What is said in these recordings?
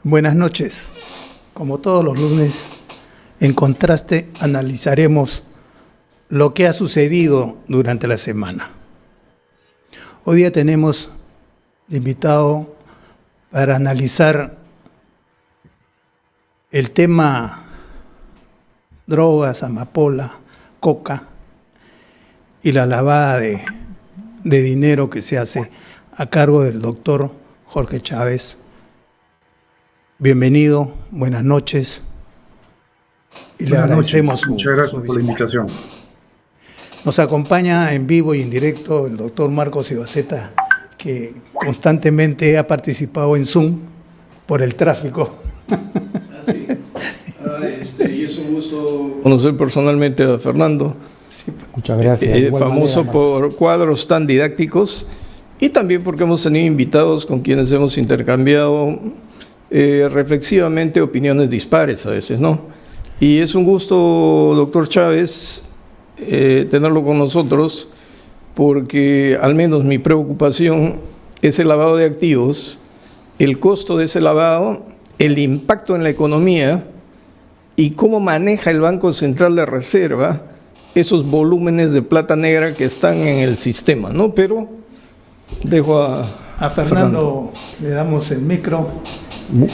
Buenas noches. Como todos los lunes, en contraste analizaremos lo que ha sucedido durante la semana. Hoy día tenemos invitado para analizar el tema drogas, amapola, coca y la lavada de dinero que se hace a cargo del doctor Jorge Chávez. Bienvenido, buenas noches. Y le agradecemos muchas gracias por la invitación. Nos acompaña en vivo y en directo el doctor Marcos Ibaceta, que constantemente ha participado en Zoom por el tráfico. Y es un gusto conocer personalmente a Fernando. Sí. Muchas gracias. Famoso por cuadros tan didácticos y también porque hemos tenido invitados con quienes hemos intercambiado reflexivamente opiniones dispares a veces, ¿no? Y es un gusto, doctor Chávez, tenerlo con nosotros, porque al menos mi preocupación es el lavado de activos, el costo de ese lavado, el impacto en la economía y cómo maneja el Banco Central de Reserva esos volúmenes de plata negra que están en el sistema, ¿no? Pero dejo a Fernando, le damos el micro.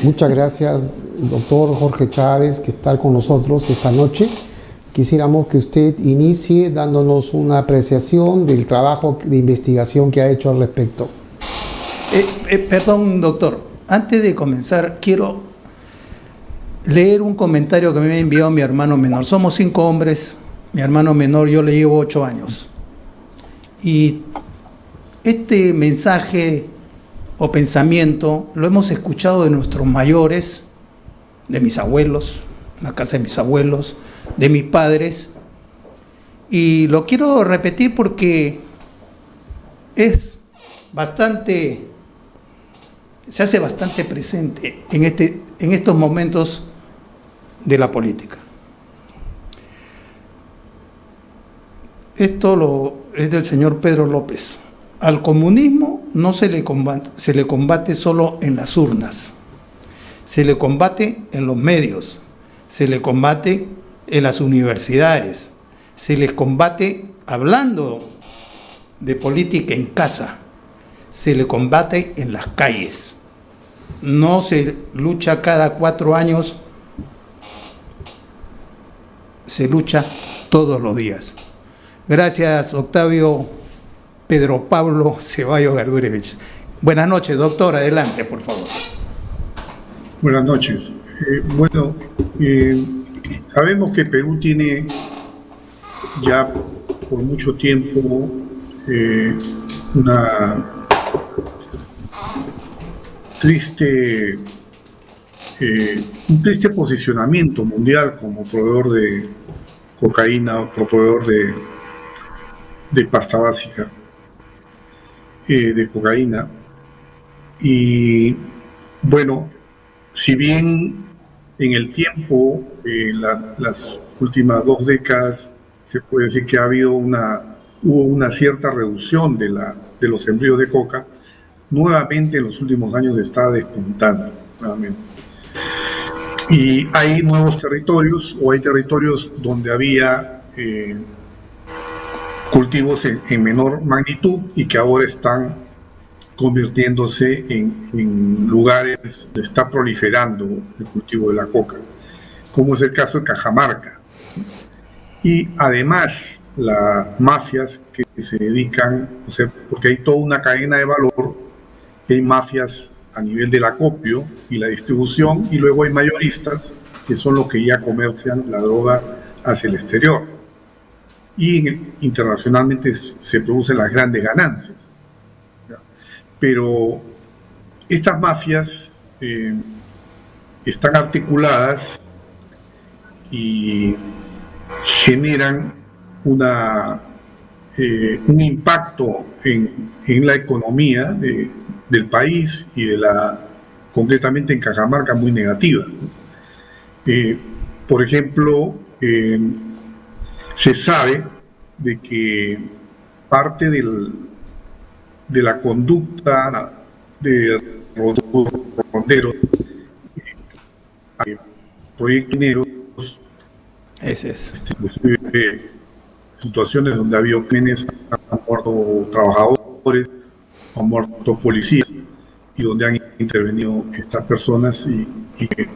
Muchas gracias, doctor Jorge Chávez, que está con nosotros esta noche. Quisiéramos que usted inicie dándonos una apreciación del trabajo de investigación que ha hecho al respecto. Perdón, doctor. Antes de comenzar, quiero leer un comentario que me ha enviado mi hermano menor. Somos 5 hombres. Mi hermano menor, yo le llevo 8 años. Y este mensaje o pensamiento lo hemos escuchado de nuestros mayores, de mis abuelos, en la casa de mis abuelos, de mis padres, y lo quiero repetir porque es bastante, se hace bastante presente en estos momentos de la política. Esto es del señor Pedro López. Al comunismo no se le combate solo en las urnas, se le combate en los medios, se le combate en las universidades, se les combate hablando de política en casa, se le combate en las calles. No se lucha cada 4 años, se lucha todos los días. Gracias, Octavio Pedro Pablo Ceballos Gargurevich. Buenas noches, doctor. Adelante, por favor. Buenas noches. Sabemos que Perú tiene ya por mucho tiempo un triste posicionamiento mundial como proveedor de cocaína, proveedor de pasta básica, de cocaína. Y bueno, si bien en el tiempo, las últimas 2 décadas, se puede decir que hubo una cierta reducción de los sembríos de coca, nuevamente en los últimos años está despuntando nuevamente. Y hay nuevos territorios, o hay territorios donde había cultivos en menor magnitud y que ahora están convirtiéndose en lugares donde está proliferando el cultivo de la coca, como es el caso de Cajamarca. Y además las mafias que se dedican, o sea, porque hay toda una cadena de valor, hay mafias a nivel del acopio y la distribución, y luego hay mayoristas que son los que ya comercian la droga hacia el exterior. Y internacionalmente se producen las grandes ganancias. Pero estas mafias están articuladas y generan un impacto en la economía del país y concretamente en Cajamarca muy negativa. Por ejemplo, se sabe de que parte de la conducta de Ronderos hay proyectos mineros, Ese es. inclusive situaciones donde ha habido crímenes, han muerto trabajadores, han muerto policías, y donde han intervenido estas personas y que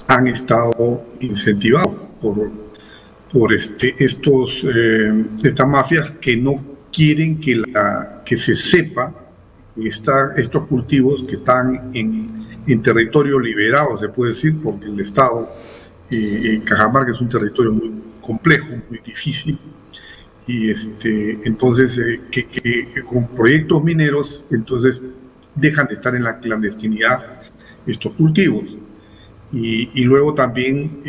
han estado incentivados por estas mafias que no quieren que se sepa que estos cultivos que están en territorio liberado, se puede decir, porque el Estado en Cajamarca es un territorio muy complejo, muy difícil, y entonces que con proyectos mineros entonces dejan de estar en la clandestinidad estos cultivos. Y luego también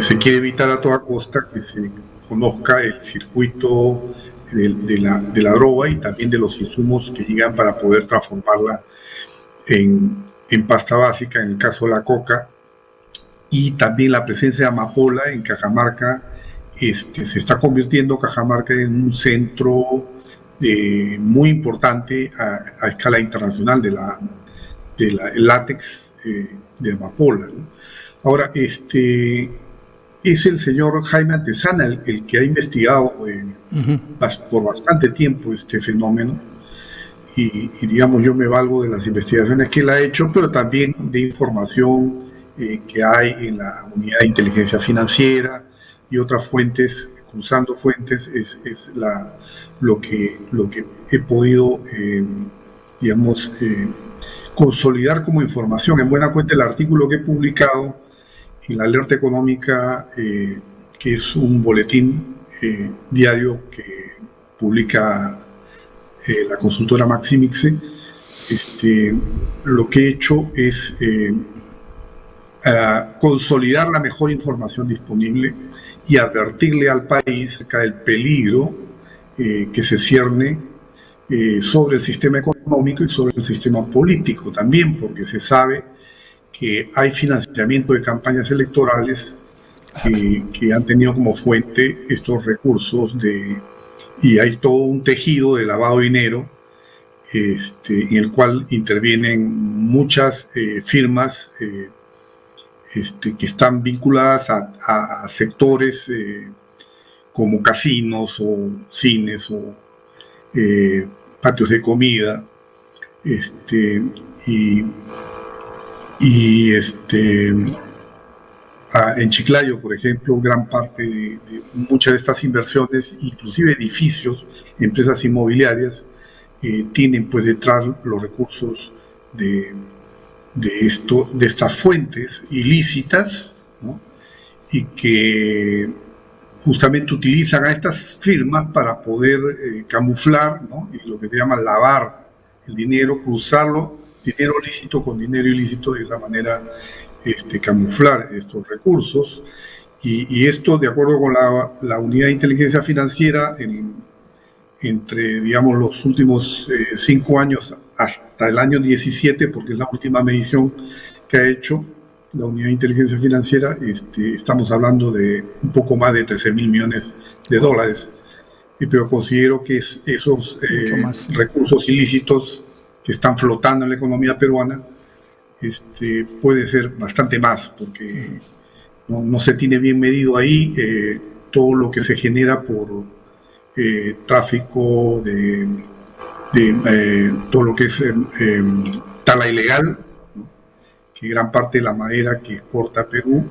se quiere evitar a toda costa que se conozca el circuito de la droga y también de los insumos que llegan para poder transformarla en pasta básica, en el caso de la coca, y también la presencia de amapola en Cajamarca. Se está convirtiendo Cajamarca en un centro muy importante a escala internacional del látex de amapola, ¿no? Ahora, es el señor Jaime Antezana el que ha investigado por bastante tiempo este fenómeno, y digamos, yo me valgo de las investigaciones que él ha hecho, pero también de información que hay en la Unidad de Inteligencia Financiera y otras fuentes, cruzando fuentes, es lo que he podido, digamos, consolidar como información. En buena cuenta, el artículo que he publicado en la Alerta Económica, que es un boletín diario que publica la consultora Maximixe, lo que he hecho es consolidar la mejor información disponible y advertirle al país acerca del peligro que se cierne sobre el sistema económico y sobre el sistema político también, porque se sabe que hay financiamiento de campañas electorales que han tenido como fuente estos recursos y hay todo un tejido de lavado de dinero en el cual intervienen muchas firmas que están vinculadas a sectores como casinos o cines o patios de comida, en Chiclayo, por ejemplo, gran parte de muchas de estas inversiones, inclusive edificios, empresas inmobiliarias, tienen pues detrás los recursos de estas fuentes ilícitas, ¿no? Y que justamente utilizan a estas firmas para poder camuflar, ¿no? Y lo que se llama lavar el dinero, cruzarlo, dinero lícito con dinero ilícito, de esa manera camuflar estos recursos. Y esto, de acuerdo con la Unidad de Inteligencia Financiera, entre, digamos, los últimos 5 años hasta el año 17, porque es la última medición que ha hecho la Unidad de Inteligencia Financiera, estamos hablando de un poco más de 13.000 millones de dólares, pero considero que esos recursos ilícitos que están flotando en la economía peruana puede ser bastante más, porque no se tiene bien medido ahí todo lo que se genera por tráfico de todo lo que es tala ilegal, ¿no? Que gran parte de la madera que exporta Perú,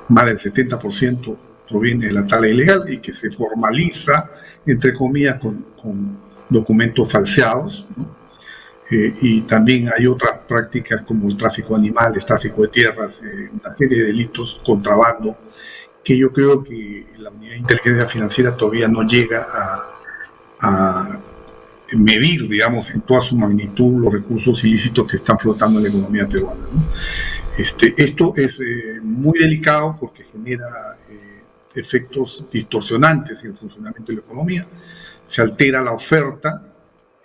más del 70% proviene de la tala ilegal y que se formaliza, entre comillas, con documentos falseados, ¿no? Y también hay otras prácticas como el tráfico de animales, tráfico de tierras, una serie de delitos, contrabando, que yo creo que la Unidad de Inteligencia Financiera todavía no llega a medir, digamos, en toda su magnitud los recursos ilícitos que están flotando en la economía peruana, ¿no? Esto es muy delicado porque genera efectos distorsionantes en el funcionamiento de la economía, se altera la oferta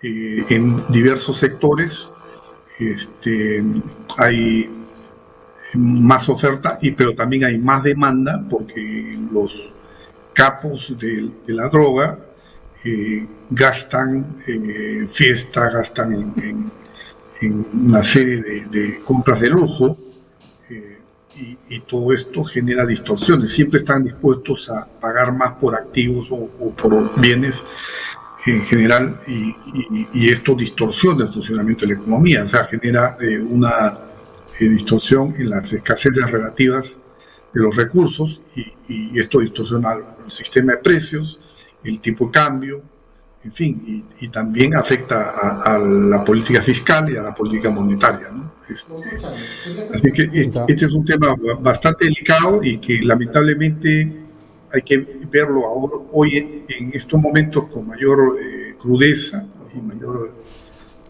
en diversos sectores, hay más oferta, pero también hay más demanda porque los capos de la droga gastan en fiesta, gastan en una serie de compras de lujo, y todo esto genera distorsiones. Siempre están dispuestos a pagar más por activos o por bienes en general, y esto distorsiona el funcionamiento de la economía, o sea, genera una distorsión en las escaseces relativas de los recursos, y esto distorsiona el sistema de precios, el tipo de cambio, en fin, y también afecta a la política fiscal y a la política monetaria, ¿no? Así que este es un tema bastante delicado y que lamentablemente hay que verlo ahora, hoy en estos momentos con mayor crudeza y mayor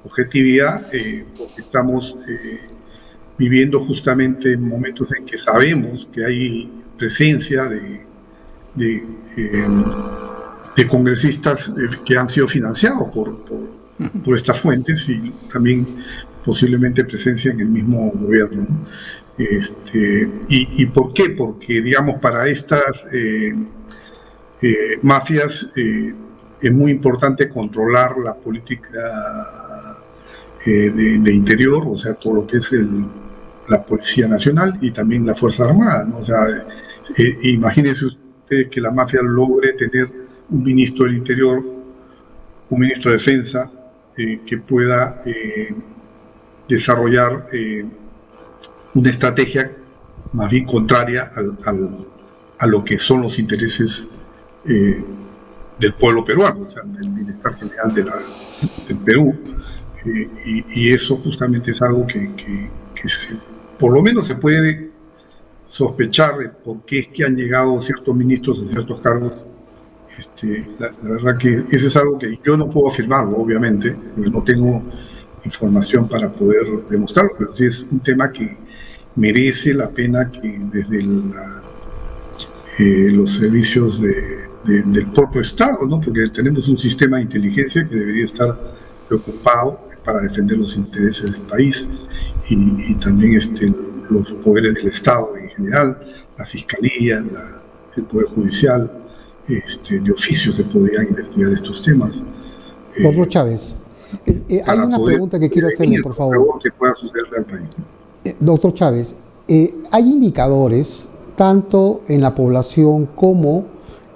objetividad, porque estamos viviendo justamente momentos en que sabemos que hay presencia de congresistas que han sido financiados por estas fuentes, y también posiblemente presencia en el mismo gobierno, ¿no? ¿Y por qué? Porque, digamos, para estas mafias es muy importante controlar la política de interior, o sea, todo lo que es la Policía Nacional y también la Fuerza Armada, ¿no? O sea, imagínense usted que la mafia logre tener un ministro del Interior, un ministro de Defensa, que pueda desarrollar una estrategia más bien contraria a lo que son los intereses del pueblo peruano, o sea, del bienestar general del Perú. Y eso justamente es algo que por lo menos se puede sospechar de por qué es que han llegado ciertos ministros a ciertos cargos. La verdad que eso es algo que yo no puedo afirmarlo, obviamente, porque no tengo información para poder demostrarlo, pero sí es un tema que merece la pena que desde los servicios del propio Estado, ¿no? Porque tenemos un sistema de inteligencia que debería estar preocupado para defender los intereses del país, y también los poderes del Estado en general, la Fiscalía, el Poder Judicial, de oficio que podrían investigar estos temas. Doctor Chávez, hay una pregunta que quiero hacerle, por favor. Que pueda sucederle al país. Doctor Chávez, hay indicadores, tanto en la población como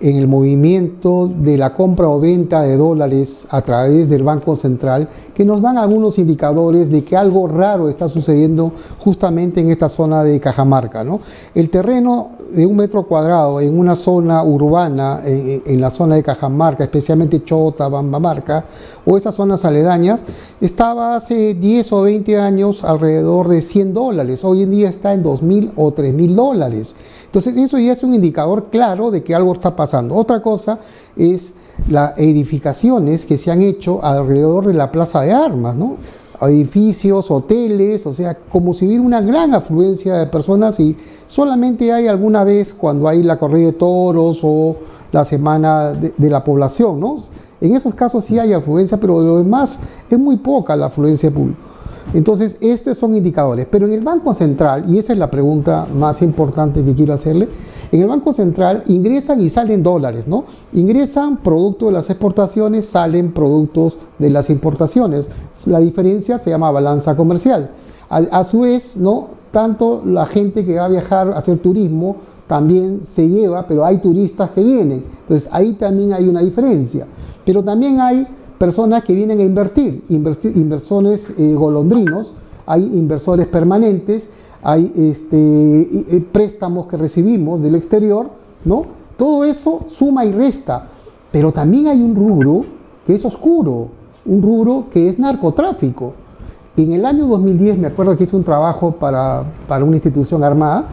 en el movimiento de la compra o venta de dólares a través del Banco Central, que nos dan algunos indicadores de que algo raro está sucediendo justamente en esta zona de Cajamarca, ¿no? El terreno de 1 metro cuadrado en una zona urbana, en la zona de Cajamarca, especialmente Chota, Bambamarca, o esas zonas aledañas, estaba hace 10 o 20 años alrededor de $100. Hoy en día está en $2.000 o $3.000. Entonces eso ya es un indicador claro de que algo está pasando. Otra cosa es las edificaciones que se han hecho alrededor de la Plaza de Armas, ¿no? Edificios, hoteles, o sea, como si hubiera una gran afluencia de personas, y solamente hay alguna vez cuando hay la corrida de toros o la semana de la población, ¿no? En esos casos sí hay afluencia, pero de lo demás es muy poca la afluencia pública. Entonces, estos son indicadores. Pero en el Banco Central, y esa es la pregunta más importante que quiero hacerle, en el Banco Central ingresan y salen dólares, ¿no? Ingresan producto de las exportaciones, salen productos de las importaciones. La diferencia se llama balanza comercial. A su vez, ¿no? Tanto la gente que va a viajar a hacer turismo también se lleva, pero hay turistas que vienen. Entonces, ahí también hay una diferencia. Pero también hay personas que vienen a invertir, inversores golondrinos, hay inversores permanentes, hay préstamos que recibimos del exterior, ¿no? Todo eso suma y resta, pero también hay un rubro que es oscuro, un rubro que es narcotráfico. En el año 2010 me acuerdo que hice un trabajo para una institución armada,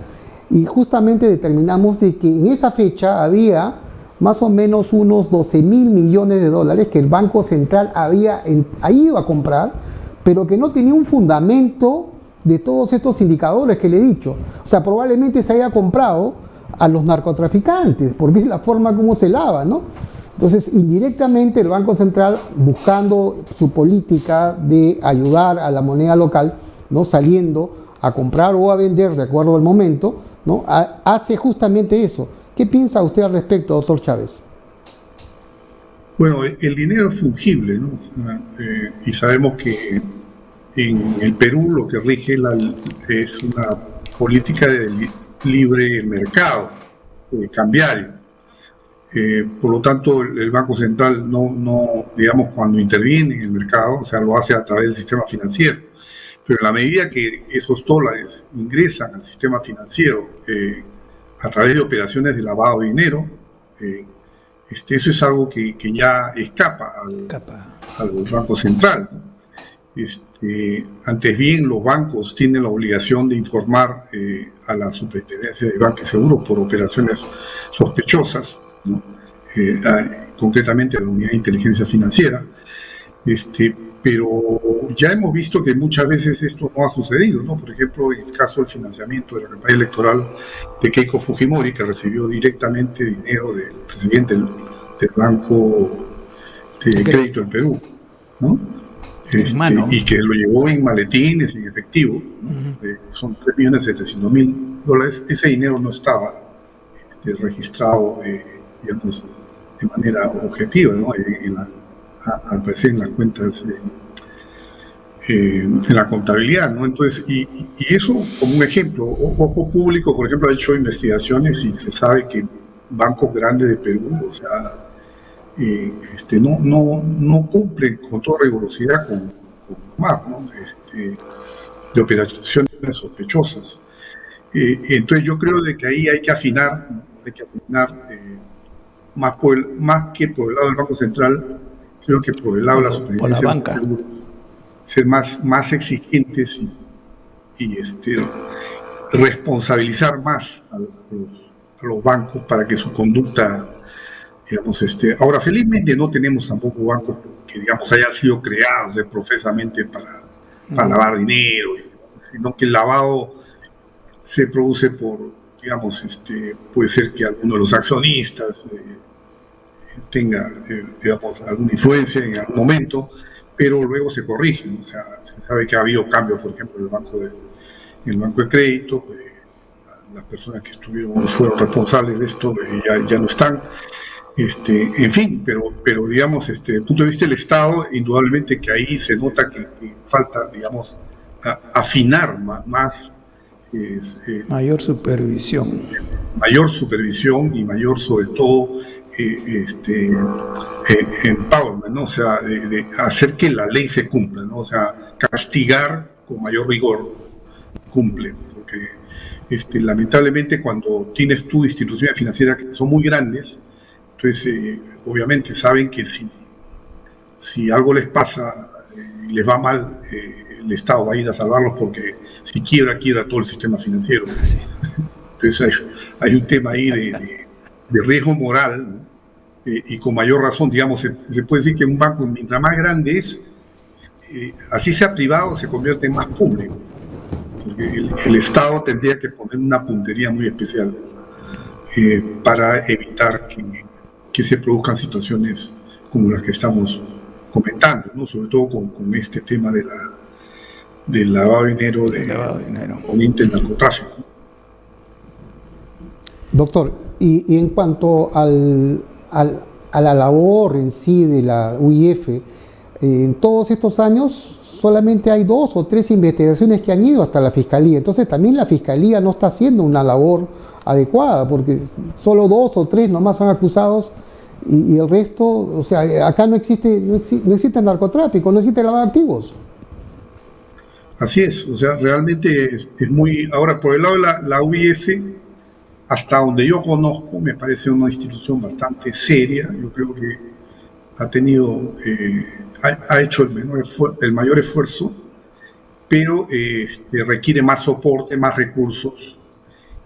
y justamente determinamos de que en esa fecha había más o menos unos $12.000 millones que el Banco Central había ido a comprar, pero que no tenía un fundamento de todos estos indicadores que le he dicho. O sea, probablemente se haya comprado a los narcotraficantes, porque es la forma como se lava, ¿no? Entonces, indirectamente el Banco Central, buscando su política de ayudar a la moneda local, ¿no? Saliendo a comprar o a vender de acuerdo al momento, ¿no? Hace justamente eso. ¿Qué piensa usted al respecto, doctor Chávez? Bueno, el dinero es fungible, ¿no? Y sabemos que en el Perú lo que rige es política de libre mercado cambiario. Por lo tanto, el Banco Central digamos, cuando interviene en el mercado, o sea, lo hace a través del sistema financiero. Pero en la medida que esos dólares ingresan al sistema financiero a través de operaciones de lavado de dinero, eso es algo que ya escapa al Banco Central, ¿no? Antes bien, los bancos tienen la obligación de informar a la Superintendencia de Banca y Seguros por operaciones sospechosas, ¿no? Concretamente a la Unidad de Inteligencia Financiera, pero ya hemos visto que muchas veces esto no ha sucedido, ¿no? Por ejemplo, en el caso del financiamiento de la campaña electoral de Keiko Fujimori, que recibió directamente dinero del presidente del Banco de Crédito en Perú, ¿no? Y que lo llevó en maletines, en efectivo, son $3.700.000. Ese dinero no estaba registrado, digamos, de manera objetiva, ¿no? Al parecer en las cuentas, en la contabilidad, ¿no? Entonces, y eso como un ejemplo. Ojo Público, por ejemplo, ha hecho investigaciones y se sabe que bancos grandes de Perú, o sea, no cumplen con toda rigurosidad con MAR, ¿no? De operaciones sospechosas. Entonces yo creo de que ahí hay que afinar más que por el lado del Banco Central, creo que por el lado de la superintendencia, por la banca, ser más exigentes y responsabilizar más a los bancos para que su conducta, digamos, ahora felizmente no tenemos tampoco bancos que, digamos, hayan sido creados profesamente para lavar dinero, sino que el lavado se produce por, digamos, puede ser que alguno de los accionistas tenga, digamos, alguna influencia en algún momento, pero luego se corrige, ¿no? O sea, se sabe que ha habido cambios, por ejemplo, en el banco de crédito, las personas que fueron responsables de esto ya no están. En fin, pero digamos, desde el punto de vista del Estado, indudablemente que ahí se nota que falta, digamos, afinar más. Mayor supervisión. Mayor supervisión y mayor, sobre todo, empowerment, ¿no? O sea, de hacer que la ley se cumpla, ¿no? O sea, castigar con mayor rigor, cumple, porque lamentablemente cuando tienes tú instituciones financieras que son muy grandes, entonces obviamente saben que si algo les pasa y les va mal, el Estado va a ir a salvarlos, porque si quiebra todo el sistema financiero. Sí. Entonces hay un tema ahí de riesgo moral, ¿no? Y con mayor razón, digamos, se puede decir que un banco, mientras más grande es, así sea privado, se convierte en más público, porque el Estado tendría que poner una puntería muy especial para evitar que se produzcan situaciones como las que estamos comentando, ¿no? Sobre todo con este tema del lavado de dinero, con narcotráfico. Doctor, y en cuanto a la labor en sí de la UIF, en todos estos años solamente hay 2 o 3 investigaciones que han ido hasta la Fiscalía. Entonces también la Fiscalía no está haciendo una labor adecuada, porque solo 2 o 3 nomás son acusados y el resto, o sea, acá no existe narcotráfico, no existe lavado de activos. Así es, o sea, realmente es muy... Ahora, por el lado de la UIF, hasta donde yo conozco, me parece una institución bastante seria. Yo creo que ha tenido, ha hecho el mayor esfuerzo, pero requiere más soporte, más recursos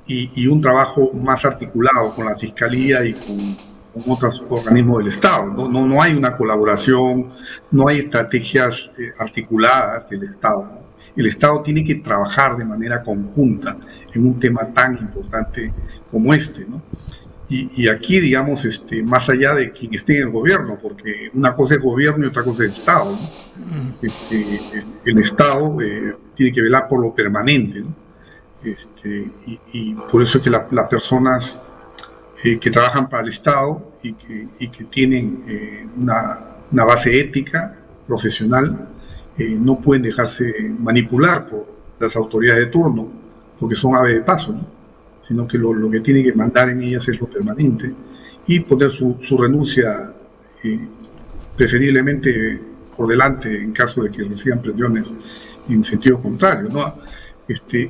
y un trabajo más articulado con la Fiscalía y con otros organismos del Estado. No hay una colaboración, no hay estrategias articuladas del Estado, ¿no? El Estado tiene que trabajar de manera conjunta en un tema tan importante como este, ¿no? Y aquí, digamos, más allá de quien esté en el gobierno, porque una cosa es gobierno y otra cosa es Estado, ¿no? El Estado tiene que velar por lo permanente, ¿no? Y por eso es que las personas que trabajan para el Estado y que tienen una base ética, profesional, no pueden dejarse manipular por las autoridades de turno porque son aves de paso, ¿no? Sino que lo que tiene que mandar en ellas es lo permanente y poner su renuncia preferiblemente por delante en caso de que reciban presiones en sentido contrario, ¿no?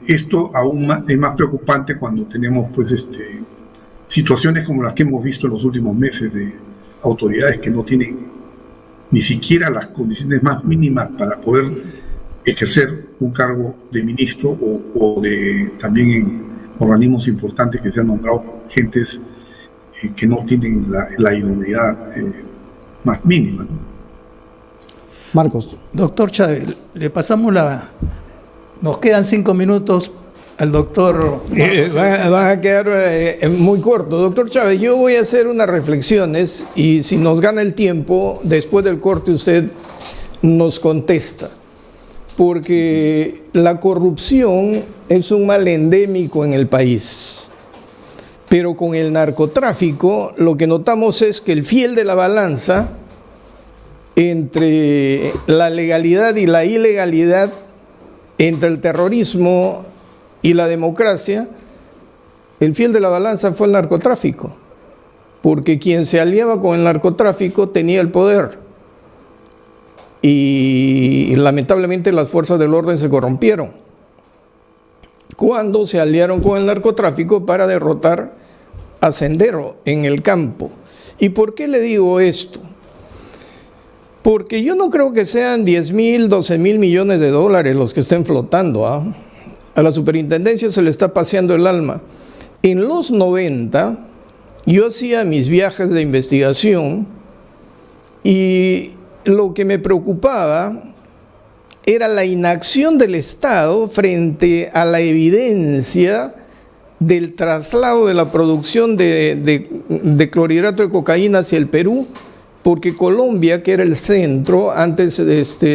Esto aún es más preocupante cuando tenemos pues situaciones como las que hemos visto en los últimos meses de autoridades que no tienen ni siquiera las condiciones más mínimas para poder ejercer un cargo de ministro o de también en organismos importantes que se han nombrado gentes que no tienen la idoneidad más mínima, ¿no? Marcos. Doctor Chávez, le pasamos nos quedan 5 minutos al doctor. Va a quedar muy corto. Doctor Chávez, yo voy a hacer unas reflexiones y si nos gana el tiempo, después del corte usted nos contesta. Porque la corrupción es un mal endémico en el país. Pero con el narcotráfico lo que notamos es que el fiel de la balanza entre la legalidad y la ilegalidad, entre el terrorismo y la democracia, el fiel de la balanza fue el narcotráfico, porque quien se aliaba con el narcotráfico tenía el poder y lamentablemente las fuerzas del orden se corrompieron cuando se aliaron con el narcotráfico para derrotar a Sendero en el campo. ¿Y por qué le digo esto? Porque yo no creo que sean 10.000, 12.000 millones de dólares los que estén flotando, ¿ah? A la superintendencia se le está paseando el alma. En los 90, yo hacía mis viajes de investigación y lo que me preocupaba era la inacción del Estado frente a la evidencia del traslado de la producción de clorhidrato de cocaína hacia el Perú, porque Colombia, que era el centro, antes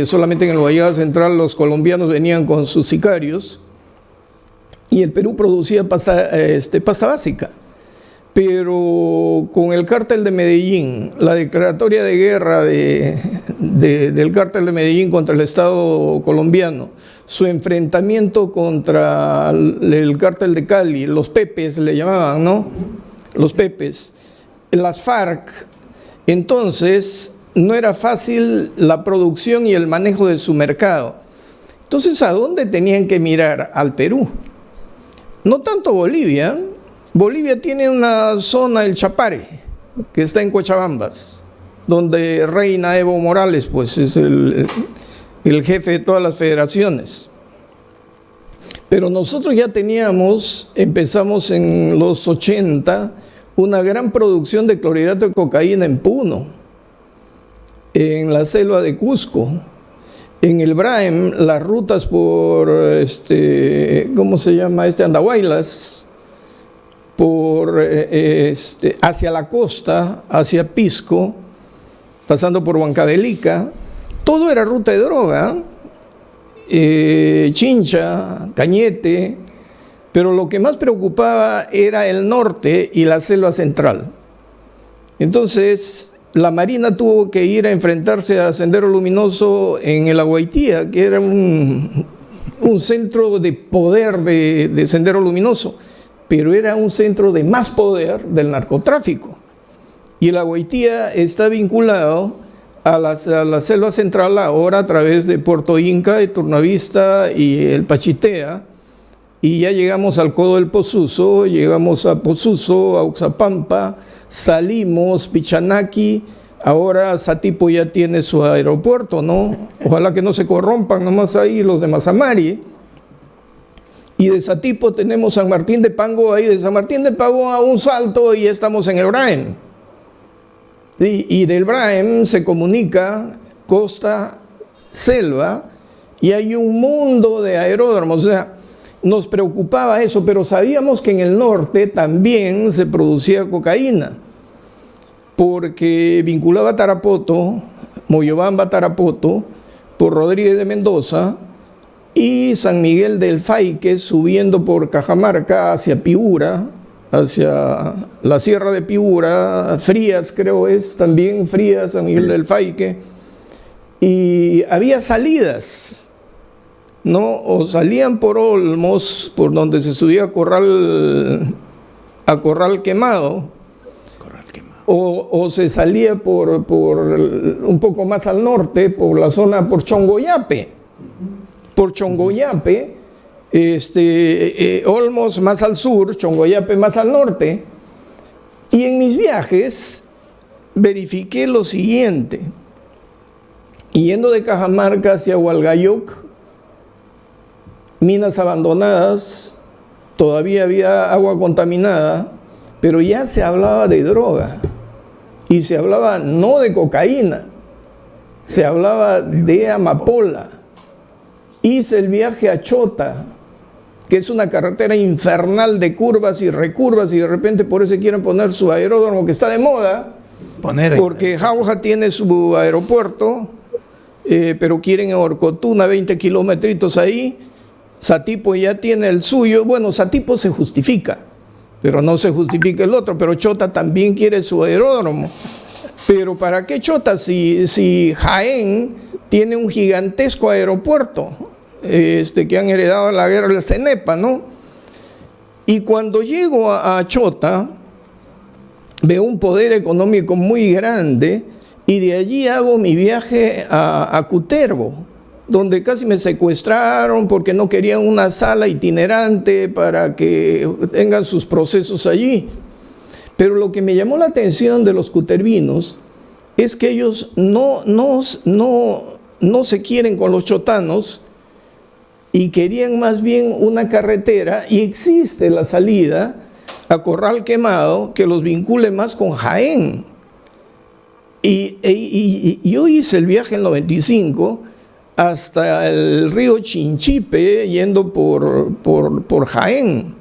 solamente en el Guayana Central los colombianos venían con sus sicarios, y el Perú producía pasta básica. Pero con el cártel de Medellín, la declaratoria de guerra del cártel de Medellín contra el Estado colombiano, su enfrentamiento contra el cártel de Cali, los Pepes le llamaban, ¿no? Los Pepes, las FARC. Entonces, no era fácil la producción y el manejo de su mercado. Entonces, ¿a dónde tenían que mirar? Al Perú. No tanto Bolivia. Bolivia tiene una zona, el Chapare, que está en Cochabambas, donde reina Evo Morales, pues es el jefe de todas las federaciones. Pero nosotros ya empezamos en los 80, una gran producción de clorhidrato de cocaína en Puno, en la selva de Cusco, en el Braem, las rutas por, ¿cómo se llama? Andahuaylas, hacia la costa, hacia Pisco, pasando por Huancavelica, todo era ruta de droga, Chincha, Cañete, pero lo que más preocupaba era el norte y la selva central. Entonces, la Marina tuvo que ir a enfrentarse a Sendero Luminoso en el Aguaitía, que era un centro de poder de Sendero Luminoso, pero era un centro de más poder del narcotráfico. Y el Aguaitía está vinculado a la selva central ahora a través de Puerto Inca, de Turnavista y el Pachitea, y ya llegamos al Codo del Posuzo, llegamos a Posuzo, a Uxapampa, salimos, Pichanaki, ahora Satipo ya tiene su aeropuerto, ¿no? Ojalá que no se corrompan nomás ahí los de Mazamari. Y de Satipo tenemos San Martín de Pango, ahí de San Martín de Pango a un salto y estamos en el Braem. Y del Braem se comunica costa, selva, y hay un mundo de aeródromos. O sea, nos preocupaba eso, pero sabíamos que en el norte también se producía cocaína, porque vinculaba Tarapoto, Moyobamba, Tarapoto, por Rodríguez de Mendoza, y San Miguel del Faique, subiendo por Cajamarca hacia Piura, hacia la sierra de Piura, Frías creo es, también Frías, San Miguel del Faique, y había salidas ¿no? O salían por Olmos, por donde se subía a Corral Quemado, o se salía por un poco más al norte, por la zona, por Chongoyape. Por Chongoyape, Olmos más al sur, Chongoyape más al norte. Y en mis viajes verifiqué lo siguiente. Yendo de Cajamarca hacia Hualgayoc, minas abandonadas, todavía había agua contaminada, pero ya se hablaba de droga. Y se hablaba no de cocaína, se hablaba de amapola. Hice el viaje a Chota, que es una carretera infernal de curvas y recurvas, y de repente por eso quieren poner su aeródromo que está de moda, porque Jauja tiene su aeropuerto, pero quieren en Orcotuna 20 kilómetros ahí. Satipo ya tiene el suyo. Bueno, Satipo se justifica, pero no se justifica el otro. Pero Chota también quiere su aeródromo. Pero ¿para qué Chota si Jaén tiene un gigantesco aeropuerto que han heredado en la guerra del Cenepa, ¿no? Y cuando llego a Chota, veo un poder económico muy grande, y de allí hago mi viaje a Cutervo, donde casi me secuestraron porque no querían una sala itinerante para que tengan sus procesos allí. Pero lo que me llamó la atención de los cutervinos es que ellos no se quieren con los chotanos, y querían más bien una carretera, y existe la salida a Corral Quemado que los vincule más con Jaén. Y yo hice el viaje en 95 hasta el río Chinchipe, yendo por Jaén,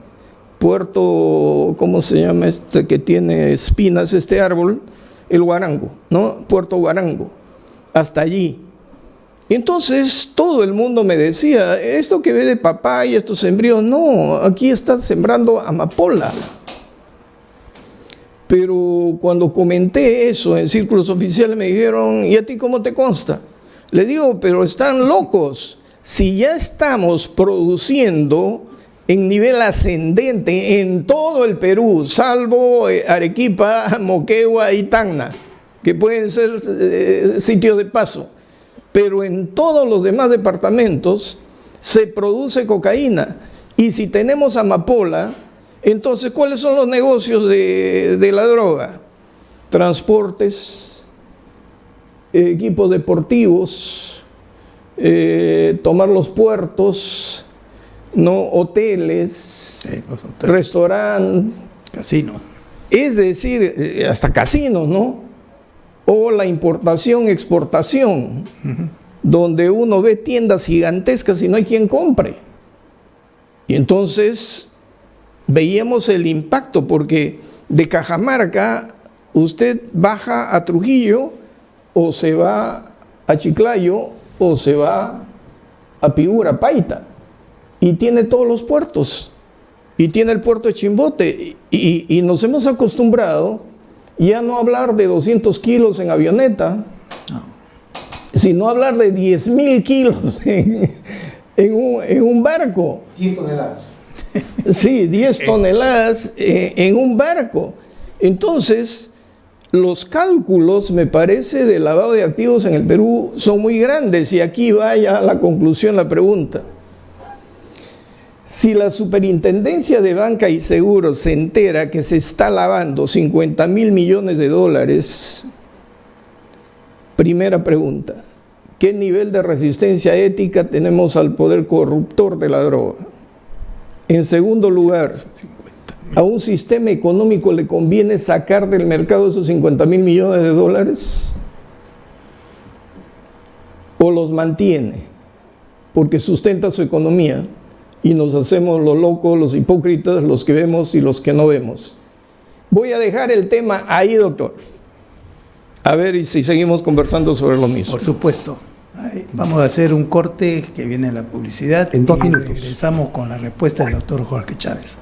puerto, ¿cómo se llama este que tiene espinas este árbol? El Guarango, ¿no? Puerto Guarango, hasta allí. Entonces todo el mundo me decía, esto que ve de papaya, estos sembríos, no, aquí estás sembrando amapola. Pero cuando comenté eso en círculos oficiales me dijeron, ¿y a ti cómo te consta? Le digo, pero están locos. Si ya estamos produciendo en nivel ascendente en todo el Perú, salvo Arequipa, Moquegua y Tacna, que pueden ser sitios de paso, pero en todos los demás departamentos se produce cocaína. Y si tenemos amapola, entonces, ¿cuáles son los negocios de la droga? Transportes, equipos deportivos, tomar los puertos, ¿no? Hoteles, restaurantes, casinos. Es decir, hasta casinos, ¿no? O la importación, exportación, donde uno ve tiendas gigantescas y no hay quien compre. Y entonces veíamos el impacto, porque de Cajamarca usted baja a Trujillo, o se va a Chiclayo, o se va a Piura, Paita, y tiene todos los puertos, y tiene el puerto de Chimbote, y nos hemos acostumbrado ya no hablar de 200 kilos en avioneta, sino hablar de 10.000 kilos en un barco. 10 toneladas. Sí, 10 toneladas en un barco. Entonces, los cálculos, me parece, de lavado de activos en el Perú son muy grandes, y aquí va ya la conclusión, la pregunta. Si la Superintendencia de Banca y Seguros se entera que se está lavando 50.000 millones de dólares, primera pregunta, ¿qué nivel de resistencia ética tenemos al poder corruptor de la droga? En segundo lugar, ¿a un sistema económico le conviene sacar del mercado esos 50.000 millones de dólares? ¿O los mantiene porque sustenta su economía? Y nos hacemos los locos, los hipócritas, los que vemos y los que no vemos. Voy a dejar el tema ahí, doctor. A ver si seguimos conversando sobre lo mismo. Por supuesto. Vamos a hacer un corte que viene en la publicidad. En 2 minutos. Regresamos con la respuesta del doctor Jorge Chávez.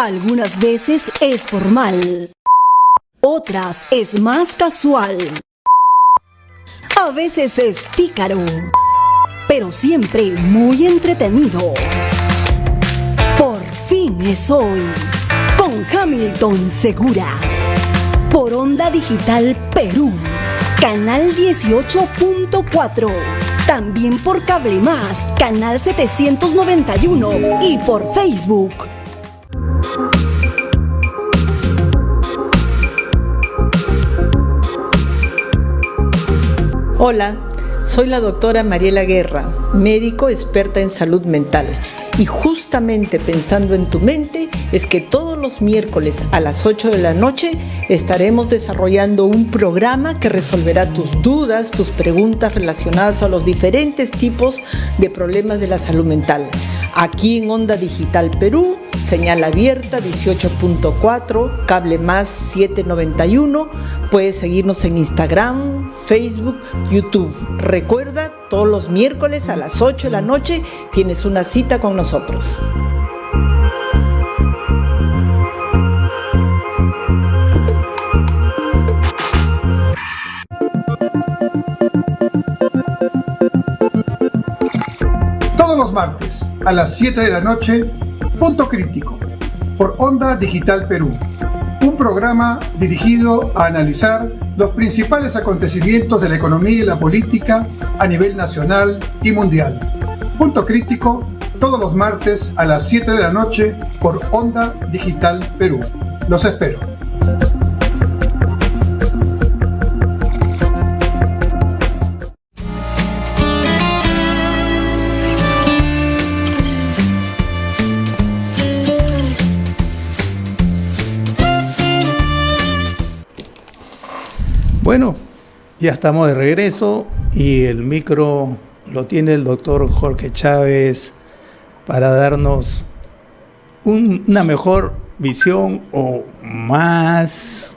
Algunas veces es formal, otras es más casual. A veces es pícaro, pero siempre muy entretenido. Por fin es hoy, con Hamilton Segura, por Onda Digital Perú, canal 18.4, también por Cable Más, canal 791 y por Facebook. Hola, soy la doctora Mariela Guerra, médico experta en salud mental. Y justamente pensando en tu mente es que todos los miércoles a las 8 de la noche estaremos desarrollando un programa que resolverá tus dudas, tus preguntas relacionadas a los diferentes tipos de problemas de la salud mental. Aquí en Onda Digital Perú, señal abierta 18.4, cable más 791. Puedes seguirnos en Instagram, Facebook, YouTube. Recuerda, todos los miércoles a las 8 de la noche tienes una cita con nosotros. Todos los martes a las 7 de la noche, Punto Crítico, por Onda Digital Perú. Un programa dirigido a analizar los principales acontecimientos de la economía y la política a nivel nacional y mundial. Punto Crítico, todos los martes a las 7 de la noche por Onda Digital Perú. Los espero. Bueno, ya estamos de regreso y el micro lo tiene el doctor Jorge Chávez para darnos una mejor visión o más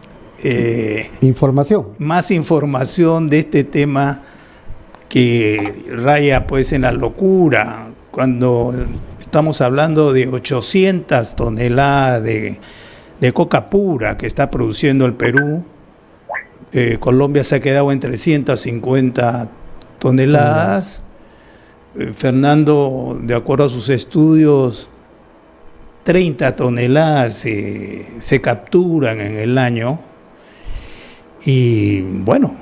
información de este tema que raya pues en la locura, cuando estamos hablando de 800 toneladas de coca pura que está produciendo el Perú. Colombia se ha quedado en 350 toneladas. Fernando, de acuerdo a sus estudios, 30 toneladas se capturan en el año. Y bueno,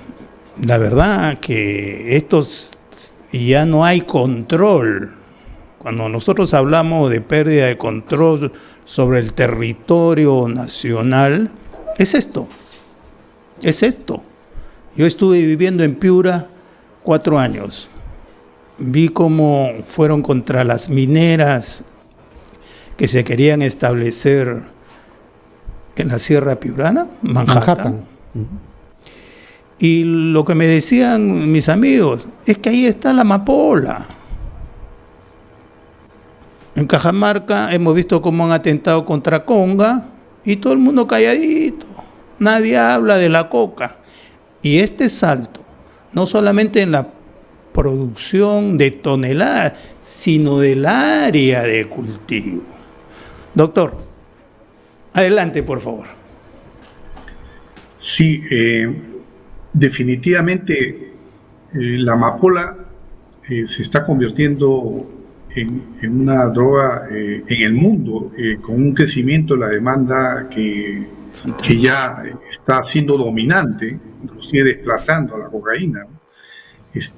la verdad que estos ya no hay control. Cuando nosotros hablamos de pérdida de control sobre el territorio nacional, es esto. Yo estuve viviendo en Piura 4 años. Vi cómo fueron contra las mineras que se querían establecer en la Sierra Piurana, Manhattan. Y lo que me decían mis amigos es que ahí está la amapola. En Cajamarca hemos visto cómo han atentado contra Conga y todo el mundo calladito. Nadie habla de la coca. Y este salto, no solamente en la producción de toneladas, sino del área de cultivo. Doctor, adelante, por favor. Sí, definitivamente la amapola se está convirtiendo en una droga en el mundo, con un crecimiento de la demanda que ya está siendo dominante, inclusive desplazando a la cocaína.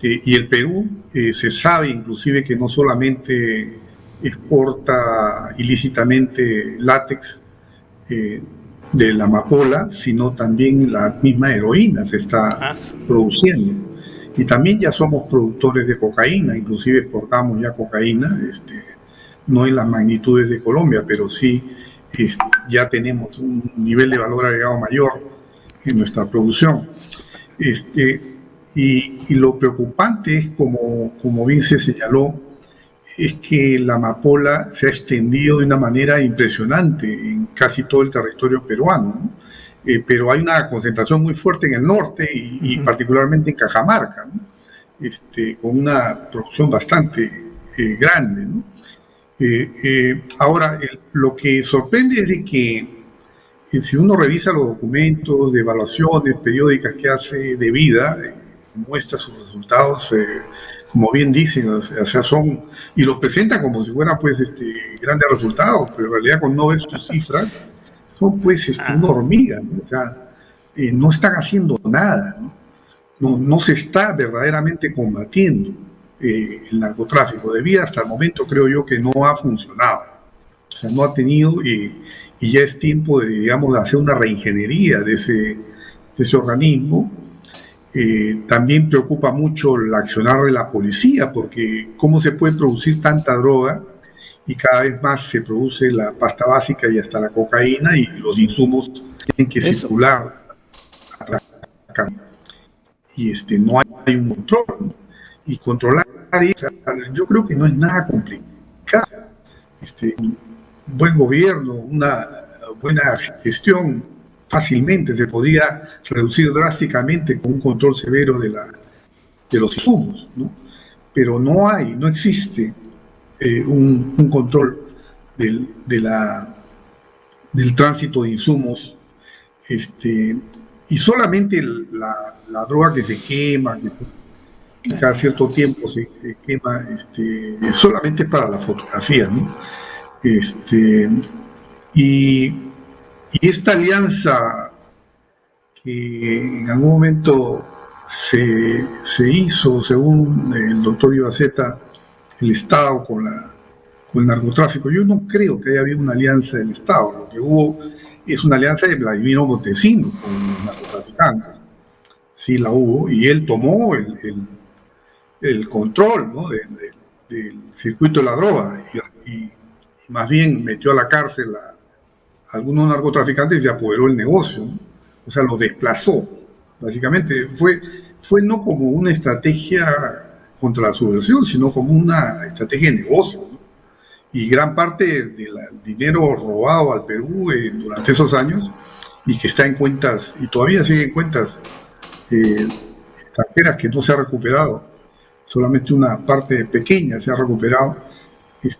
Y el Perú se sabe inclusive que no solamente exporta ilícitamente látex de la amapola, sino también la misma heroína se está produciendo. Y también ya somos productores de cocaína, inclusive exportamos ya cocaína, no en las magnitudes de Colombia, pero sí ya tenemos un nivel de valor agregado mayor en nuestra producción. Y lo preocupante es, como bien se señaló, es que la amapola se ha extendido de una manera impresionante en casi todo el territorio peruano, ¿no? Pero hay una concentración muy fuerte en el norte y particularmente en Cajamarca, ¿no? Con una producción bastante grande, ¿no? Ahora, lo que sorprende es de que si uno revisa los documentos de evaluaciones periódicas que hace de vida, muestra sus resultados, como bien dicen, o sea, son, y los presenta como si fueran pues grandes resultados, pero en realidad cuando uno ve sus cifras, son pues una hormiga, ¿no? O sea, no están haciendo nada, ¿no? No se está verdaderamente combatiendo el narcotráfico. De vida hasta el momento creo yo que no ha funcionado. O sea, no ha tenido, y ya es tiempo de, digamos, de hacer una reingeniería de ese organismo. También preocupa mucho el accionar de la policía, porque cómo se puede producir tanta droga y cada vez más se produce la pasta básica y hasta la cocaína, y los insumos tienen que circular acá. Y no hay un control, ¿no? Y controlar eso, yo creo que no es nada complicado. Un buen gobierno, una buena gestión, fácilmente se podría reducir drásticamente con un control severo de los insumos, ¿no? Pero no existe un control del tránsito de insumos, y solamente la droga que se quema, que cada cierto tiempo se quema, es solamente para la fotografía, ¿no? Y esta alianza que en algún momento se hizo, según el doctor Ibaceta, el Estado con el narcotráfico, yo no creo que haya habido una alianza del Estado. Lo que hubo es una alianza de Vladimiro Montesinos con los narcotraficantes. Sí, la hubo, y él tomó el control, ¿no?, del circuito de la droga, y más bien metió a la cárcel a algunos narcotraficantes y se apoderó del negocio, ¿no? O sea, lo desplazó. Básicamente fue no como una estrategia contra la subversión, sino como una estrategia de negocio, ¿no? Y gran parte del dinero robado al Perú durante esos años, y que está en cuentas, y todavía sigue en cuentas extranjeras, que no se ha recuperado, solamente una parte pequeña se ha recuperado, es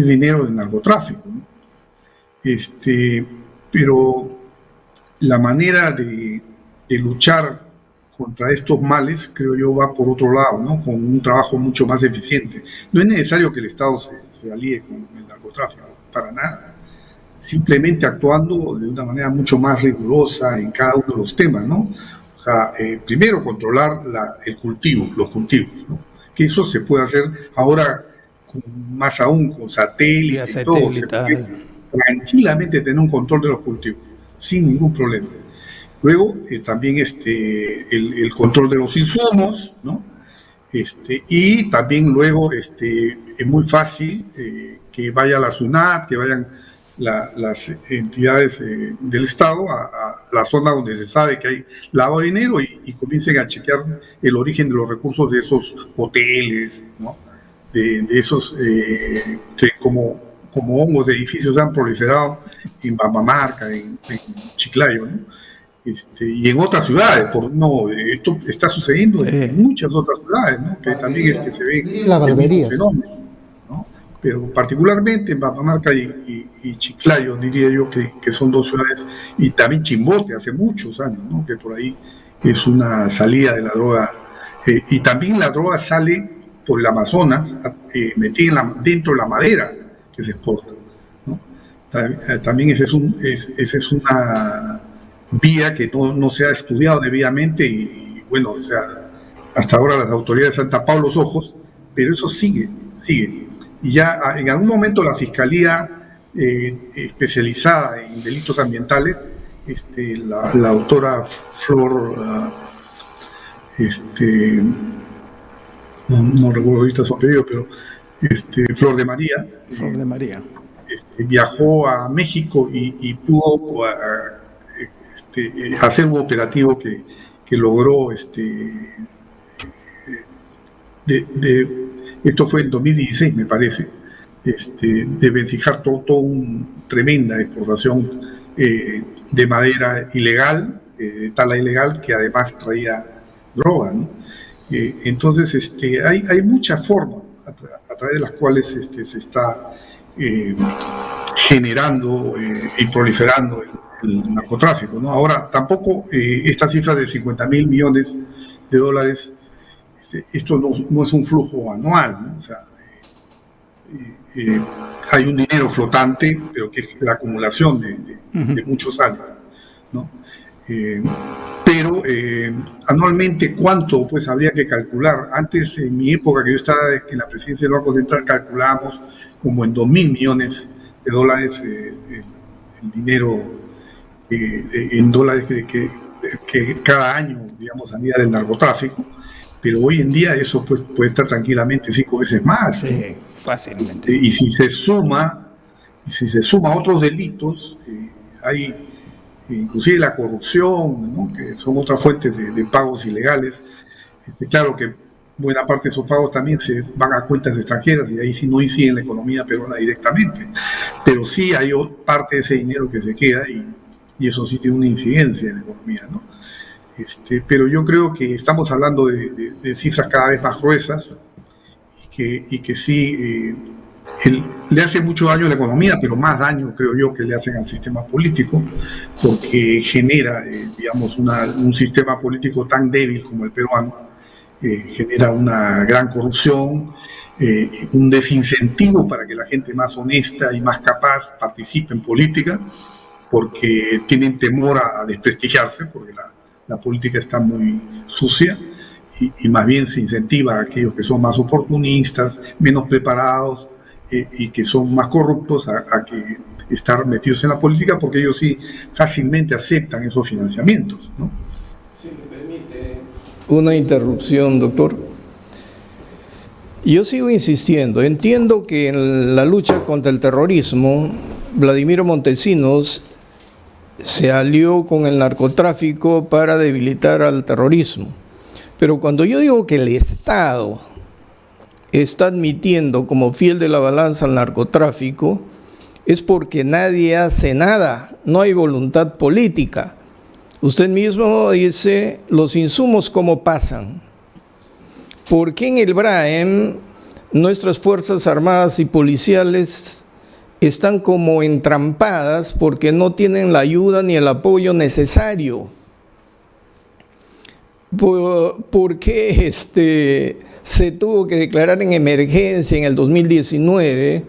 dinero del narcotráfico, ¿no? Pero la manera de luchar contra estos males, creo yo, va por otro lado, ¿no? Con un trabajo mucho más eficiente. No es necesario que el Estado se alíe con el narcotráfico, para nada. Simplemente actuando de una manera mucho más rigurosa en cada uno de los temas, ¿no? O sea, primero controlar los cultivos, ¿no? Que eso se puede hacer ahora, más aún con satélites y todo. Se puede tranquilamente tener un control de los cultivos, sin ningún problema. Luego, también el control de los insumos, ¿no? Y también luego es muy fácil que vaya la SUNAT, que vayan las entidades del Estado a la zona donde se sabe que hay lavado de dinero, y comiencen a chequear el origen de los recursos de esos hoteles, ¿no? De esos que como hongos de edificios han proliferado en Pambamarca, en Chiclayo, ¿no? Y en otras ciudades. Esto está sucediendo en muchas otras ciudades, ¿no? Que también se ve la barbería, ¿no? Pero particularmente en Pambamarca y Chiclayo, diría yo que son dos ciudades, y también Chimbote hace muchos años, ¿no? Que por ahí es una salida de la droga, y también la droga sale por el Amazonas, metida dentro de la madera que se exporta, ¿no? También esa es una vía que no se ha estudiado debidamente, y bueno, o sea, hasta ahora las autoridades han tapado los ojos, pero eso sigue. Y ya en algún momento la Fiscalía especializada en delitos ambientales, la doctora Flor, no recuerdo ahorita su apellido, pero Flor de María, viajó a México y pudo hacer un operativo que logró, esto fue en 2016, me parece, de vencijar todo tremenda exportación de madera ilegal, tala ilegal, que además traía droga, ¿no? Entonces, hay muchas formas a través de las cuales se está generando y proliferando el narcotráfico, ¿no? Ahora, tampoco esta cifra de 50.000 millones de dólares, esto no es un flujo anual, ¿no? O sea, hay un dinero flotante, pero que es la acumulación de muchos años, ¿no? Pero anualmente, ¿cuánto pues habría que calcular? Antes, en mi época que yo estaba en la presidencia del Banco Central, calculábamos como en 2.000 millones de dólares el dinero en dólares que cada año, digamos, salía del narcotráfico, pero hoy en día eso pues, puede estar tranquilamente 5 veces más. Sí, ¿no? fácilmente. Y si se suma otros delitos, hay inclusive la corrupción, ¿no? Que son otras fuentes de pagos ilegales. Claro que buena parte de esos pagos también se van a cuentas extranjeras y ahí sí no incide en la economía peruana directamente, pero sí hay parte de ese dinero que se queda y eso sí tiene una incidencia en la economía, ¿no? Pero yo creo que estamos hablando de cifras cada vez más gruesas y que sí le hace mucho daño a la economía, pero más daño creo yo que le hacen al sistema político, porque genera, digamos, un sistema político tan débil como el peruano, genera una gran corrupción, un desincentivo para que la gente más honesta y más capaz participe en política, porque tienen temor a desprestigiarse, porque la política está muy sucia, y más bien se incentiva a aquellos que son más oportunistas, menos preparados y que son más corruptos a que estar metidos en la política, porque ellos sí fácilmente aceptan esos financiamientos, ¿no? Si me permite una interrupción, doctor. Yo sigo insistiendo, entiendo que en la lucha contra el terrorismo, Vladimiro Montesinos se alió con el narcotráfico para debilitar al terrorismo. Pero cuando yo digo que el Estado está admitiendo como fiel de la balanza al narcotráfico, es porque nadie hace nada, no hay voluntad política. Usted mismo dice los insumos cómo pasan. ¿Por qué en el Braem nuestras fuerzas armadas y policiales están como entrampadas porque no tienen la ayuda ni el apoyo necesario? ¿Por qué se tuvo que declarar en emergencia en el 2019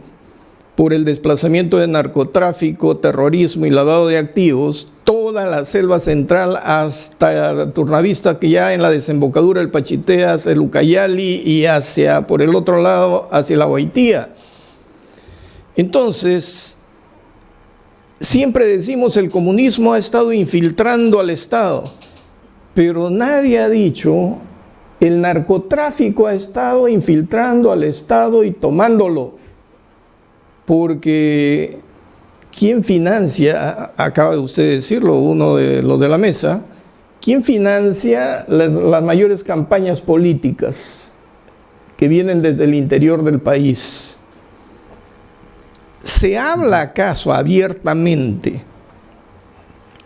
por el desplazamiento de narcotráfico, terrorismo y lavado de activos, toda la selva central hasta Turnavista, que ya en la desembocadura del Pachitea, hacia el Ucayali y hacia, por el otro lado, hacia la Guaitía? Entonces, siempre decimos el comunismo ha estado infiltrando al Estado, pero nadie ha dicho el narcotráfico ha estado infiltrando al Estado y tomándolo. Porque ¿quién financia? Acaba de usted decirlo, uno de los de la mesa, ¿quién financia las mayores campañas políticas que vienen desde el interior del país? ¿Se habla acaso abiertamente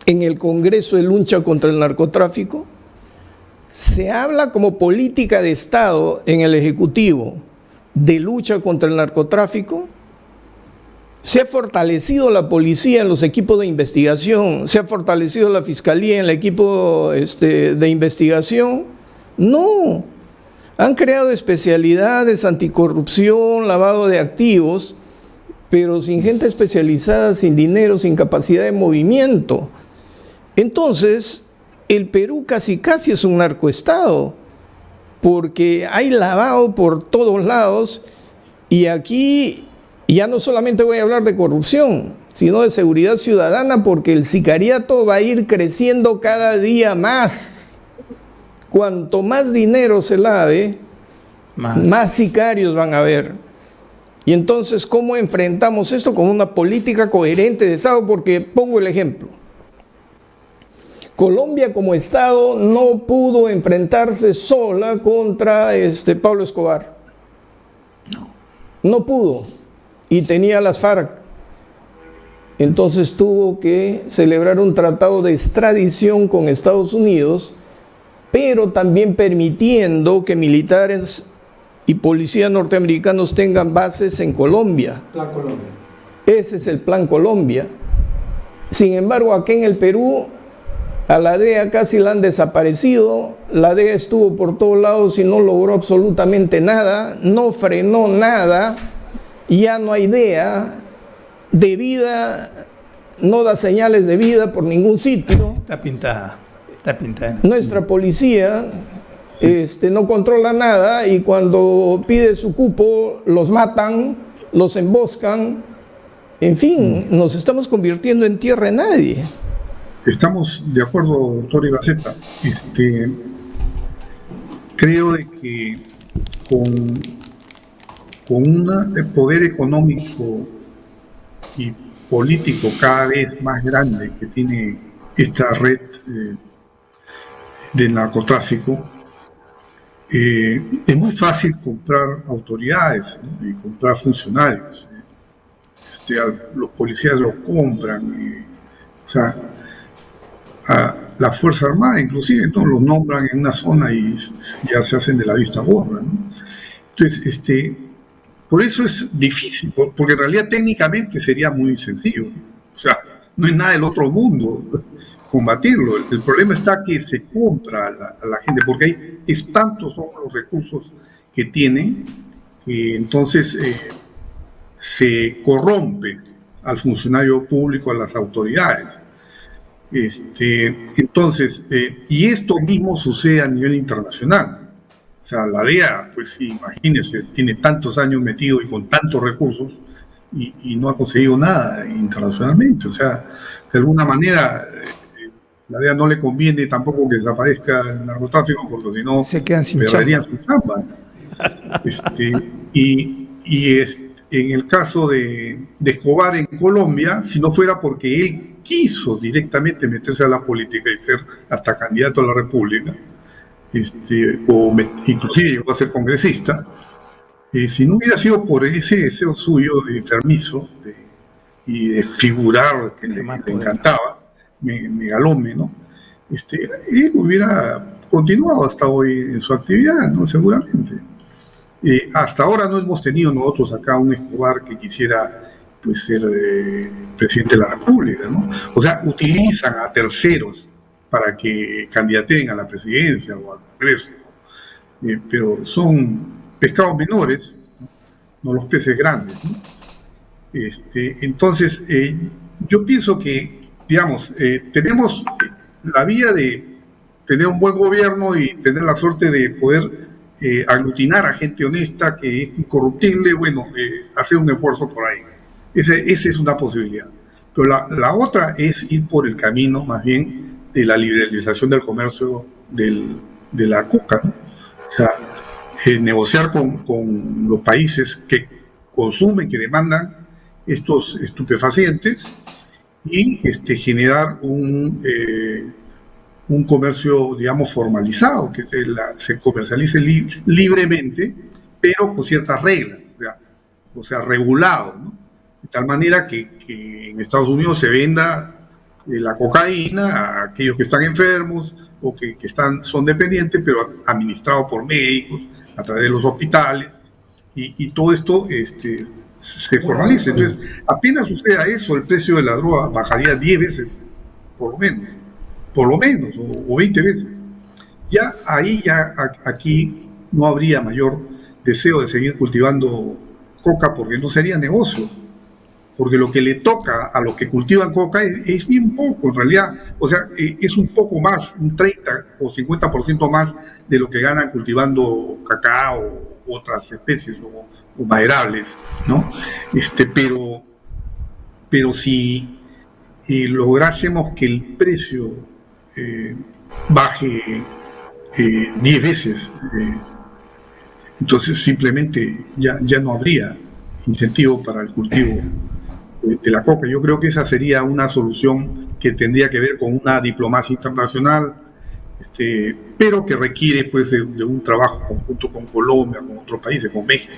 en el Congreso de lucha contra el narcotráfico? ¿Se habla como política de Estado en el Ejecutivo de lucha contra el narcotráfico? ¿Se ha fortalecido la policía en los equipos de investigación? ¿Se ha fortalecido la fiscalía en el equipo de investigación? No. Han creado especialidades, anticorrupción, lavado de activos, pero sin gente especializada, sin dinero, sin capacidad de movimiento. Entonces, el Perú casi es un narcoestado, porque hay lavado por todos lados, y aquí ya no solamente voy a hablar de corrupción, sino de seguridad ciudadana, porque el sicariato va a ir creciendo cada día más. Cuanto más dinero se lave, más sicarios van a haber. Y entonces, ¿cómo enfrentamos esto? Con una política coherente de Estado, porque pongo el ejemplo. Colombia como Estado no pudo enfrentarse sola contra Pablo Escobar. No pudo. Y tenía las FARC. Entonces tuvo que celebrar un tratado de extradición con Estados Unidos, pero también permitiendo que militares y policías norteamericanos tengan bases en Colombia. Plan Colombia. Ese es el Plan Colombia. Sin embargo, aquí en el Perú, a la DEA casi la han desaparecido. La DEA estuvo por todos lados y no logró absolutamente nada, no frenó nada. Ya no hay DEA de vida, no da señales de vida por ningún sitio. Está pintada. Nuestra policía no controla nada y cuando pide su cupo los matan, los emboscan. En fin, nos estamos convirtiendo en tierra de nadie. Estamos de acuerdo, doctor Ibaceta. Creo de que con un poder económico y político cada vez más grande que tiene esta red del narcotráfico, es muy fácil comprar autoridades, ¿no? Y comprar funcionarios. Los policías los compran, o sea, a la Fuerza Armada inclusive, ¿no? Los nombran en una zona y ya se hacen de la vista gorda, ¿no? Entonces, por eso es difícil, porque en realidad técnicamente sería muy sencillo, ¿no? O sea, no es nada del otro mundo combatirlo. El problema está que se compra a la gente, porque tantos son los recursos que tienen, que entonces se corrompe al funcionario público, a las autoridades. Entonces, y esto mismo sucede a nivel internacional. O sea, la DEA, pues imagínense, tiene tantos años metido y con tantos recursos y no ha conseguido nada internacionalmente. O sea, de alguna manera, la DEA no le conviene tampoco que desaparezca el narcotráfico, porque si no, se quedan sin perderían su chamba. En el caso de Escobar en Colombia, si no fuera porque él quiso directamente meterse a la política y ser hasta candidato a la República, inclusive llegó a ser congresista, si no hubiera sido por ese deseo suyo de enfermizo y de figurar, que le encantaba, megalome, ¿no? Él hubiera continuado hasta hoy en su actividad, ¿no? Seguramente. Hasta ahora no hemos tenido nosotros acá un Escobar que quisiera, pues, ser presidente de la República, ¿no? O sea, utilizan a terceros para que candidaten a la presidencia o al Congreso, pero son pescados menores, no los peces grandes, ¿no? Entonces, yo pienso que, digamos, tenemos la vía de tener un buen gobierno y tener la suerte de poder aglutinar a gente honesta que es incorruptible, bueno, hacer un esfuerzo por ahí. Esa es una posibilidad. Pero la otra es ir por el camino, más bien, de la liberalización del comercio de la coca, ¿no? O sea, negociar con los países que consumen, que demandan estos estupefacientes y generar un comercio, digamos, formalizado, que se comercialice libremente, pero con ciertas reglas, o sea, regulado, ¿no? De tal manera que en Estados Unidos se venda la cocaína a aquellos que están enfermos o que son dependientes, pero administrado por médicos a través de los hospitales, y todo esto se formalice. Entonces, apenas suceda eso, el precio de la droga bajaría 10 veces, por lo menos, o 20 veces. Ya aquí no habría mayor deseo de seguir cultivando coca, porque no sería negocio, porque lo que le toca a los que cultivan coca es bien poco, en realidad. O sea, es un poco más, un 30 o 50% más de lo que ganan cultivando cacao u otras especies o maderables, ¿no? Pero si lográsemos que el precio baje 10 veces, entonces simplemente ya no habría incentivo para el cultivo de la coca. Yo creo que esa sería una solución que tendría que ver con una diplomacia internacional, pero que requiere, pues, de un trabajo conjunto con Colombia, con otros países, con México,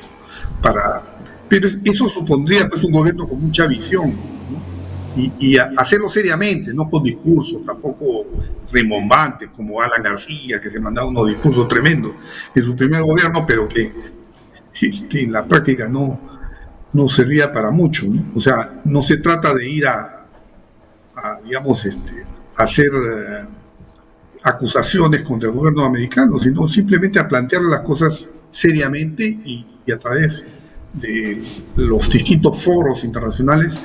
pero eso supondría, pues, un gobierno con mucha visión, ¿no? Y hacerlo seriamente, no con discursos tampoco rimbombantes como Alan García, que se mandaba unos discursos tremendos en su primer gobierno, pero que en la práctica no servía para mucho, ¿no? O sea, no se trata de ir digamos, hacer acusaciones contra el gobierno americano, sino simplemente a plantear las cosas seriamente y a través de los distintos foros internacionales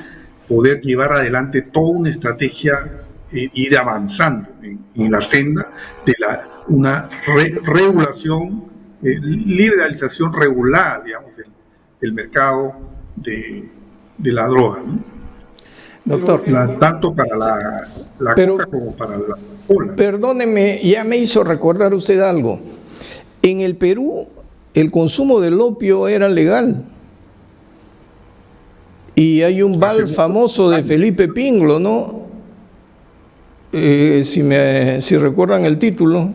poder llevar adelante toda una estrategia, ir avanzando en la senda de una regulación, liberalización regular, digamos, del mercado de la droga, ¿no? Doctor. Tanto para la coca como para la cola. Perdóneme, ya me hizo recordar usted algo. En el Perú, el consumo del opio era legal. Y hay un vals famoso de Felipe Pingle, ¿no? Si recuerdan el título,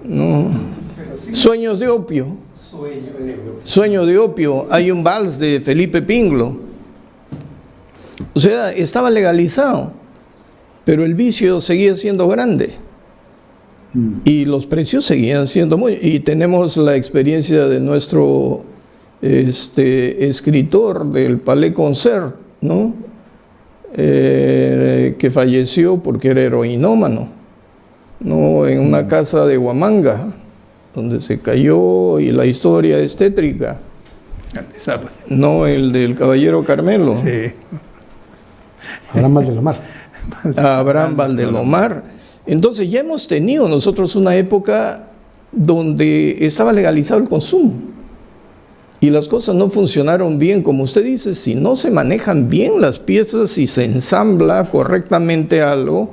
¿no? Sueños de opio. Sueño de opio. Hay un vals de Felipe Pingle. O sea, estaba legalizado, pero el vicio seguía siendo grande. Y los precios seguían siendo muy... Y tenemos la experiencia de nuestro escritor del Palais Concert, ¿no? Que falleció porque era heroinómano, ¿no? En una casa de Huamanga, donde se cayó, y la historia es tétrica. No, el del Caballero Carmelo. Sí. Abraham Valdelomar. Abraham Valdelomar. Entonces ya hemos tenido nosotros una época donde estaba legalizado el consumo y las cosas no funcionaron bien, como usted dice. Si no se manejan bien las piezas y se ensambla correctamente algo,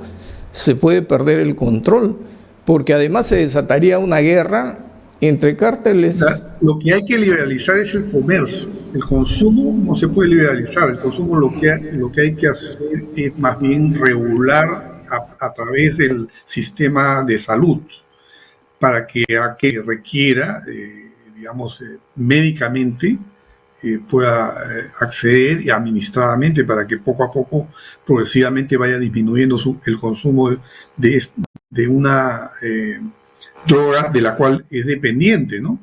se puede perder el control, porque además se desataría una guerra entre cárteles. Lo que hay que liberalizar es el comercio. El consumo no se puede liberalizar. El consumo lo que hay que hacer es más bien regular a través del sistema de salud, para que a que requiera, digamos, médicamente, pueda acceder y administradamente, para que poco a poco, progresivamente vaya disminuyendo el consumo de una droga de la cual es dependiente, ¿no?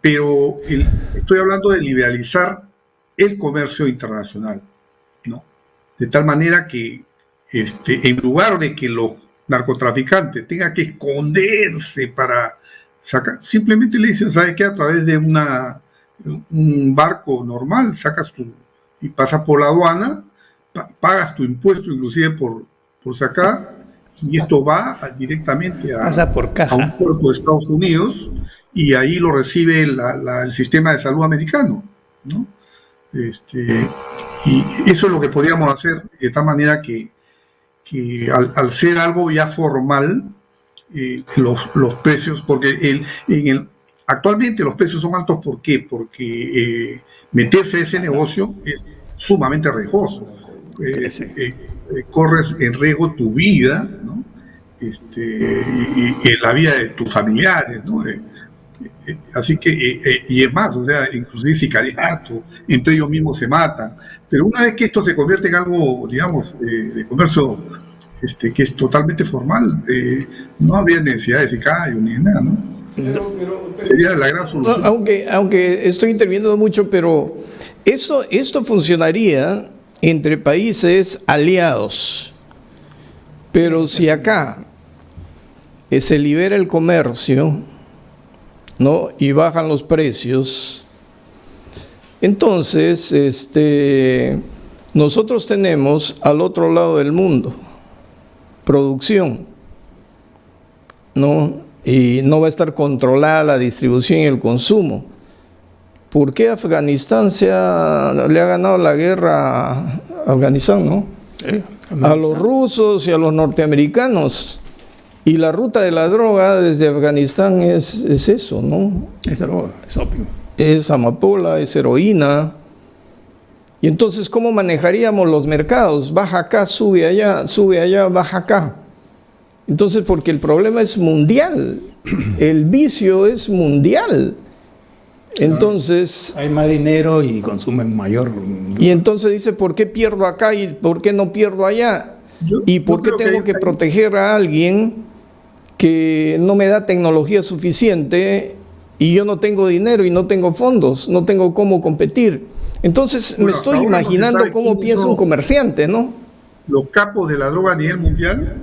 Pero estoy hablando de liberalizar el comercio internacional, ¿no? De tal manera que en lugar de que los narcotraficantes tengan que esconderse para sacar, simplemente le dicen, ¿sabes qué? A través de un barco normal, y pasas por la aduana, pagas tu impuesto inclusive por sacar, y esto va directamente a un puerto de Estados Unidos, y ahí lo recibe el sistema de salud americano, ¿no? Y eso es lo que podríamos hacer, de tal manera que al ser algo ya formal, los precios, porque actualmente los precios son altos. ¿Por qué? Porque meterse a ese negocio es sumamente riesgoso. Corres en riesgo tu vida, ¿no? Y la vida de tus familiares, ¿no? Así que, y es más, o sea, inclusive sicariato, entre ellos mismos se matan. Pero una vez que esto se convierte en algo, digamos, de comercio que es totalmente formal, no habría necesidad de sicario ni de nada, ¿no? Sería la gran solución. Aunque estoy interviniendo mucho, pero esto funcionaría entre países aliados. Pero si acá se libera el comercio, ¿no? Y bajan los precios, entonces nosotros tenemos al otro lado del mundo producción, ¿no? Y no va a estar controlada la distribución y el consumo. ¿Por qué Afganistán le ha ganado la guerra a Afganistán, ¿no? A los rusos y a los norteamericanos? Y la ruta de la droga desde Afganistán es eso, ¿no? Es droga, es opio. Es amapola, es heroína. Y entonces, ¿cómo manejaríamos los mercados? Baja acá, sube allá, baja acá. Entonces, porque el problema es mundial, el vicio es mundial. Entonces... hay más dinero y consumen mayor... Y entonces dice, ¿por qué pierdo acá y por qué no pierdo allá? ¿Y por qué tengo que proteger a alguien que no me da tecnología suficiente y yo no tengo dinero y no tengo fondos, no tengo cómo competir. Entonces me estoy imaginando cómo piensa un comerciante, ¿no? Los capos de la droga a nivel mundial,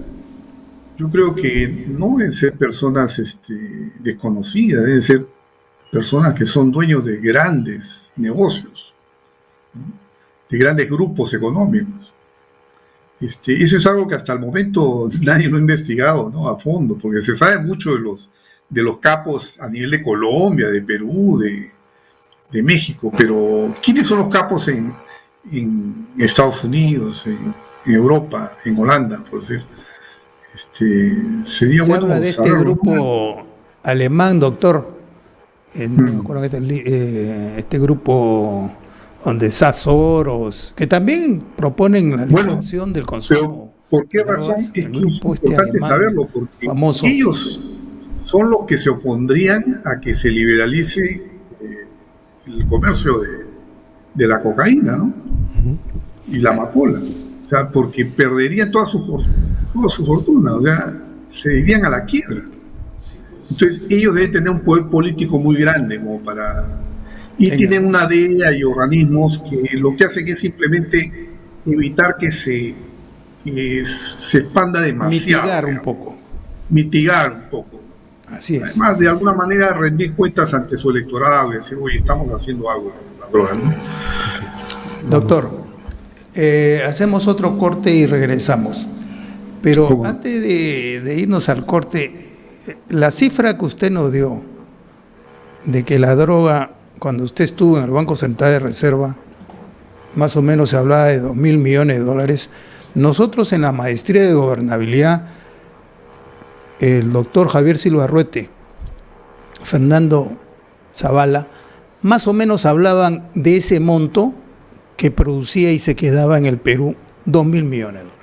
yo creo que no deben ser personas desconocidas, deben ser personas que son dueños de grandes negocios, ¿no? De grandes grupos económicos. Eso es algo que hasta el momento nadie lo ha investigado, ¿no? A fondo, porque se sabe mucho de los capos a nivel de Colombia, de Perú, de México, pero ¿quiénes son los capos en Estados Unidos, en Europa, en Holanda, por decir? Sería Se bueno habla de este grupo alemán, doctor. No me acuerdo que este grupo donde está Soros, que también proponen la liberación del consumo. ¿Por qué razón? Es que es importante saberlo, porque famoso. Ellos son los que se opondrían a que se liberalice el comercio de la cocaína, ¿no? Y la amapola. O sea, porque perderían toda su fortuna, o sea, se irían a la quiebra. Entonces, ellos deben tener un poder político muy grande como para... Y tienen una DEA y organismos que lo que hacen es simplemente evitar que se expanda demasiado. Mitigar un poco. Así es. Además, de alguna manera, rendir cuentas ante su electorado y decir, oye, estamos haciendo algo con la droga, ¿no? Doctor, hacemos otro corte y regresamos. Pero antes de irnos al corte, la cifra que usted nos dio de que la droga, cuando usted estuvo en el Banco Central de Reserva, más o menos se hablaba de 2.000 millones de dólares. Nosotros en la maestría de gobernabilidad, el doctor Javier Silva Ruete, Fernando Zavala, más o menos hablaban de ese monto que producía y se quedaba en el Perú, 2.000 millones de dólares.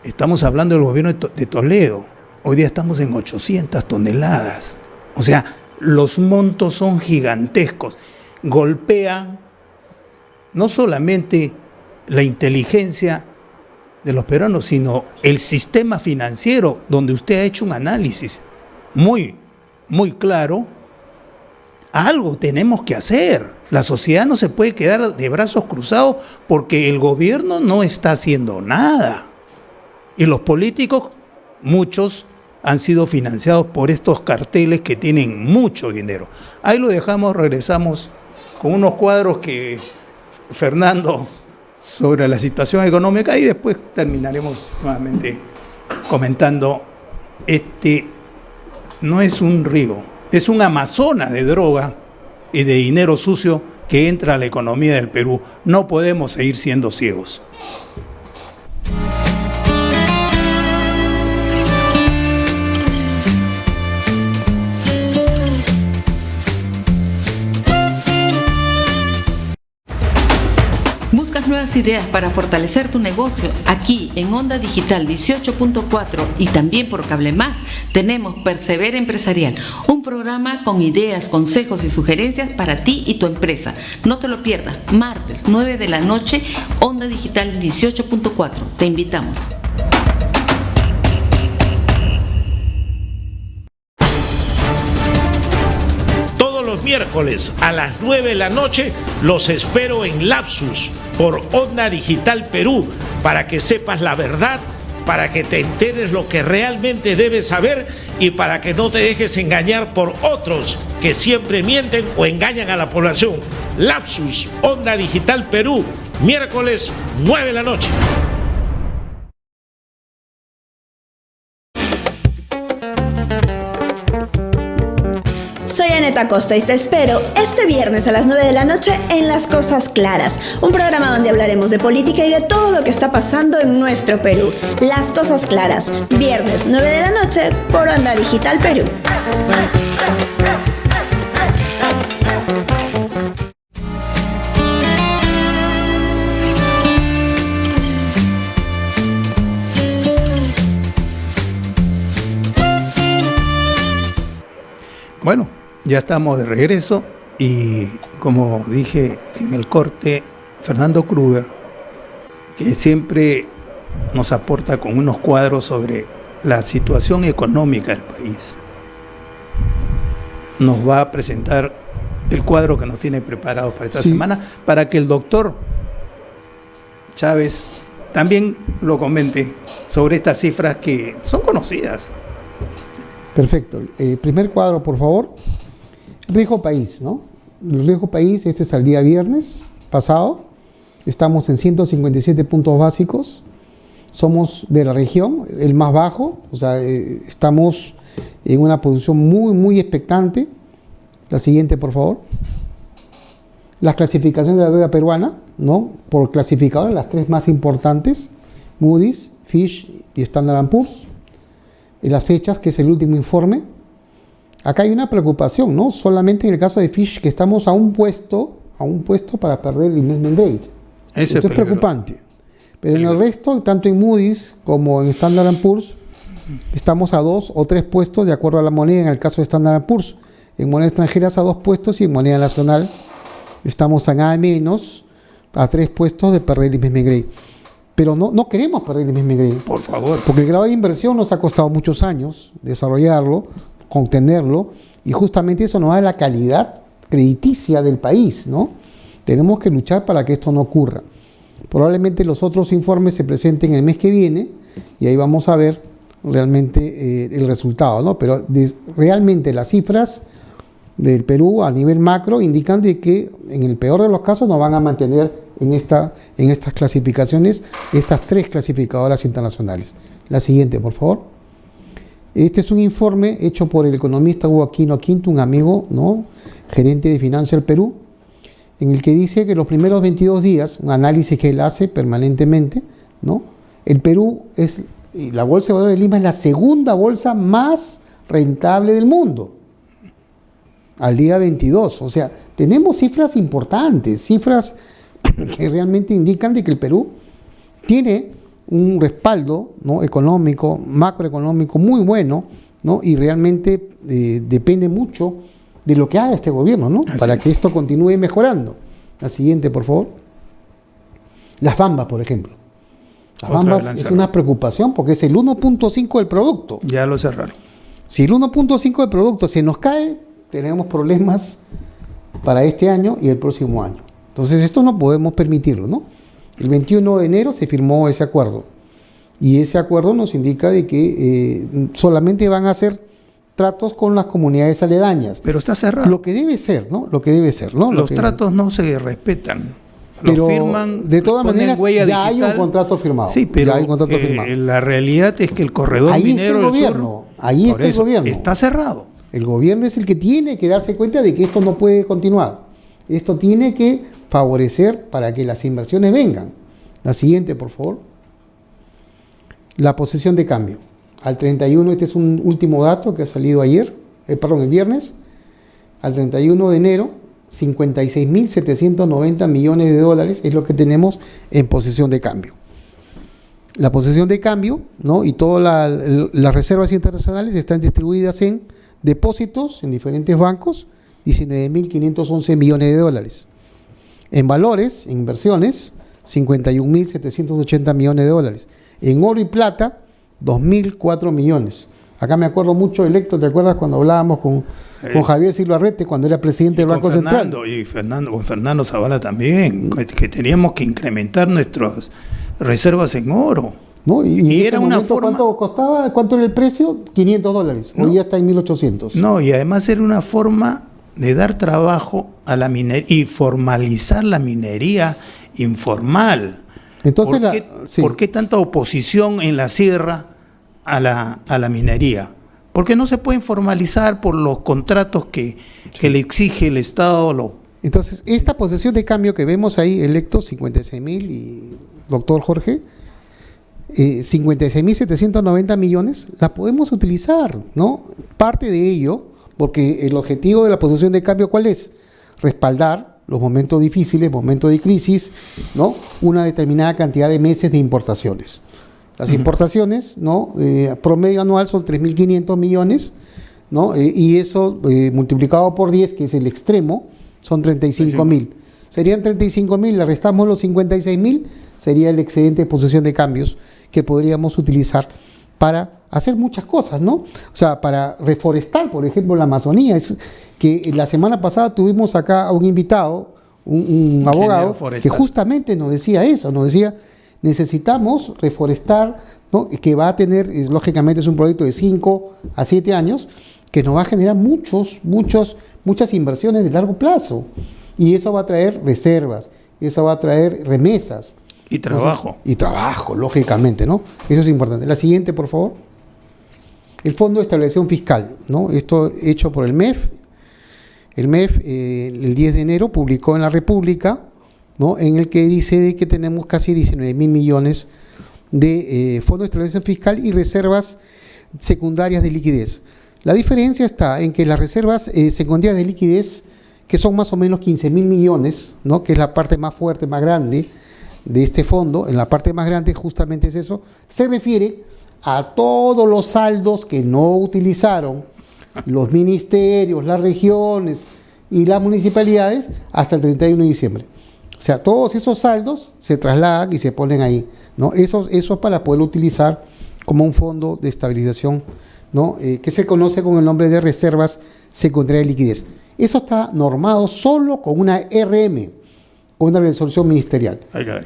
Estamos hablando del gobierno de Toledo. Hoy día estamos en 800 toneladas. O sea, los montos son gigantescos. Golpean no solamente la inteligencia de los peruanos, sino el sistema financiero, donde usted ha hecho un análisis muy, muy claro. Algo tenemos que hacer. La sociedad no se puede quedar de brazos cruzados porque el gobierno no está haciendo nada. Y los políticos, muchos, han sido financiados por estos carteles que tienen mucho dinero. Ahí lo dejamos, regresamos con unos cuadros que Fernando sobre la situación económica y después terminaremos nuevamente comentando. No es un río, es un Amazonas de droga y de dinero sucio que entra a la economía del Perú. No podemos seguir siendo ciegos. ¿Buscas nuevas ideas para fortalecer tu negocio? Aquí en Onda Digital 18.4 y también por Cable Más tenemos Persevera Empresarial, un programa con ideas, consejos y sugerencias para ti y tu empresa. No te lo pierdas, martes 9 de la noche, Onda Digital 18.4. Te invitamos. Miércoles a las 9 de la noche los espero en Lapsus por Onda Digital Perú para que sepas la verdad, para que te enteres lo que realmente debes saber y para que no te dejes engañar por otros que siempre mienten o engañan a la población. Lapsus, Onda Digital Perú, miércoles 9 de la noche. Soy Aneta Costa y te espero este viernes a las 9 de la noche en Las Cosas Claras, un programa donde hablaremos de política y de todo lo que está pasando en nuestro Perú. Las Cosas Claras, viernes 9 de la noche por Onda Digital Perú. Bueno, ya estamos de regreso y como dije en el corte, Fernando Kruger, que siempre nos aporta con unos cuadros sobre la situación económica del país. nos va a presentar el cuadro que nos tiene preparado para esta semana, para que el doctor Chávez también lo comente sobre estas cifras que son conocidas. Perfecto. Primer cuadro, por favor. Riesgo país, ¿no? El riesgo país, esto es al día viernes pasado. Estamos en 157 puntos básicos. Somos de la región, el más bajo. O sea, estamos en una posición muy, muy expectante. La siguiente, por favor. Las clasificaciones de la deuda peruana, ¿no? Por clasificadores, las tres más importantes: Moody's, Fitch y Standard & Poor's. En las fechas, que es el último informe. Acá hay una preocupación, ¿no? Solamente en el caso de Fitch, que estamos a un puesto para perder el investment grade. Esto es preocupante. Pero en el resto, tanto en Moody's como en Standard & Poor's, estamos a 2 o 3 puestos de acuerdo a la moneda. En el caso de Standard & Poor's, en moneda extranjera a 2 puestos, y en moneda nacional estamos a nada menos a 3 puestos de perder el investment grade. Pero no queremos perder el investment grade. Por favor. Porque el grado de inversión nos ha costado muchos años desarrollarlo, contenerlo, y justamente eso nos da la calidad crediticia del país, ¿no? Tenemos que luchar para que esto no ocurra. Probablemente los otros informes se presenten el mes que viene y ahí vamos a ver realmente el resultado, ¿no? Pero realmente las cifras del Perú a nivel macro indican de que en el peor de los casos nos van a mantener en estas clasificaciones, estas 3 clasificadoras internacionales. La siguiente, por favor. Este es un informe hecho por el economista Hugo Aquino Quinto, un amigo, ¿no?, gerente de Financial Perú, en el que dice que los primeros 22 días, un análisis que él hace permanentemente, ¿no?, el Perú la Bolsa de Valores de Lima es la segunda bolsa más rentable del mundo al día 22. O sea, tenemos cifras importantes, cifras que realmente indican de que el Perú tiene un respaldo, ¿no?, económico, macroeconómico muy bueno, ¿no?, y realmente depende mucho de lo que haga este gobierno, ¿no?, para que esto continúe mejorando. La siguiente, por favor. Las Bambas, por ejemplo. Las Bambas es una preocupación porque es el 1.5 del producto. Ya lo cerraron. Si el 1.5 del producto se nos cae, tenemos problemas para este año y el próximo año. Entonces esto no podemos permitirlo, ¿no? El 21 de enero se firmó ese acuerdo y ese acuerdo nos indica de que solamente van a hacer tratos con las comunidades aledañas. Pero está cerrado. Lo que debe ser, ¿no? Lo que debe ser, ¿no? Los tratos no se respetan. Pero firman, de todas maneras ya hay un contrato firmado. Sí, pero ya hay un contrato firmado. La realidad es que el corredor ahí minero está el del gobierno, sur, ahí está el gobierno. Está cerrado. El gobierno es el que tiene que darse cuenta de que esto no puede continuar. Esto tiene que favorecer para que las inversiones vengan. La siguiente, por favor. La posición de cambio. Al 31, este es un último dato que ha salido el viernes. Al 31 de enero, 56.790 millones de dólares es lo que tenemos en posición de cambio. La posición de cambio, ¿no?, y todas las reservas internacionales están distribuidas en depósitos en diferentes bancos, 19.511 millones de dólares. En valores, en inversiones, 51.780 millones de dólares. En oro y plata, 2.004 millones. Acá me acuerdo mucho, Electo, ¿te acuerdas cuando hablábamos con Javier Silva Arrete cuando era presidente del Banco Central? Y Fernando Zavala también, que teníamos que incrementar nuestras reservas en oro. ¿No? Y era una forma... ¿Cuánto costaba? ¿Cuánto era el precio? $500. No. Hoy ya está en 1.800. No, y además era una forma de dar trabajo a la minería y formalizar la minería informal. Entonces, ¿Por qué tanta oposición en la sierra a la minería? Porque no se pueden formalizar por los contratos que le exige el Estado. Entonces, esta posición de cambio que vemos ahí, Electo, 56.000 y doctor Jorge, 56.790 millones, la podemos utilizar, ¿no? Parte de ello, porque el objetivo de la posición de cambio, ¿cuál es? Respaldar los momentos difíciles, momentos de crisis, ¿no?, una determinada cantidad de meses de importaciones. Las importaciones, ¿no?, promedio anual son 3.500 millones, ¿no?, y eso multiplicado por 10, que es el extremo, son 35.000. Serían 35.000, le restamos los 56.000, sería el excedente de posición de cambios que podríamos utilizar para hacer muchas cosas, ¿no? O sea, para reforestar, por ejemplo, la Amazonía. que la semana pasada tuvimos acá a un invitado, un abogado, que justamente nos decía eso, nos decía, necesitamos reforestar, ¿no? Que va a tener, lógicamente es un proyecto de 5 a 7 años, que nos va a generar muchas inversiones de largo plazo. Y eso va a traer reservas, eso va a traer remesas. Y trabajo. Entonces, y trabajo, lógicamente, ¿no? Eso es importante. La siguiente, por favor. El Fondo de Estabilización Fiscal, ¿no? Esto hecho por el MEF. El MEF, el 10 de enero, publicó en La República, ¿no? En el que dice de que tenemos casi 19.000 millones de Fondo de Estabilización Fiscal y reservas secundarias de liquidez. La diferencia está en que las reservas secundarias de liquidez, que son más o menos 15.000 millones, ¿no? Que es la parte más fuerte, más grande de este fondo, en la parte más grande justamente es eso, se refiere a todos los saldos que no utilizaron los ministerios, las regiones y las municipalidades hasta el 31 de diciembre. O sea, todos esos saldos se trasladan y se ponen ahí, ¿no? Eso para poder utilizar como un fondo de estabilización, ¿no? Que se conoce con el nombre de reservas secundarias de liquidez. Eso está normado solo con una RM, con una resolución ministerial.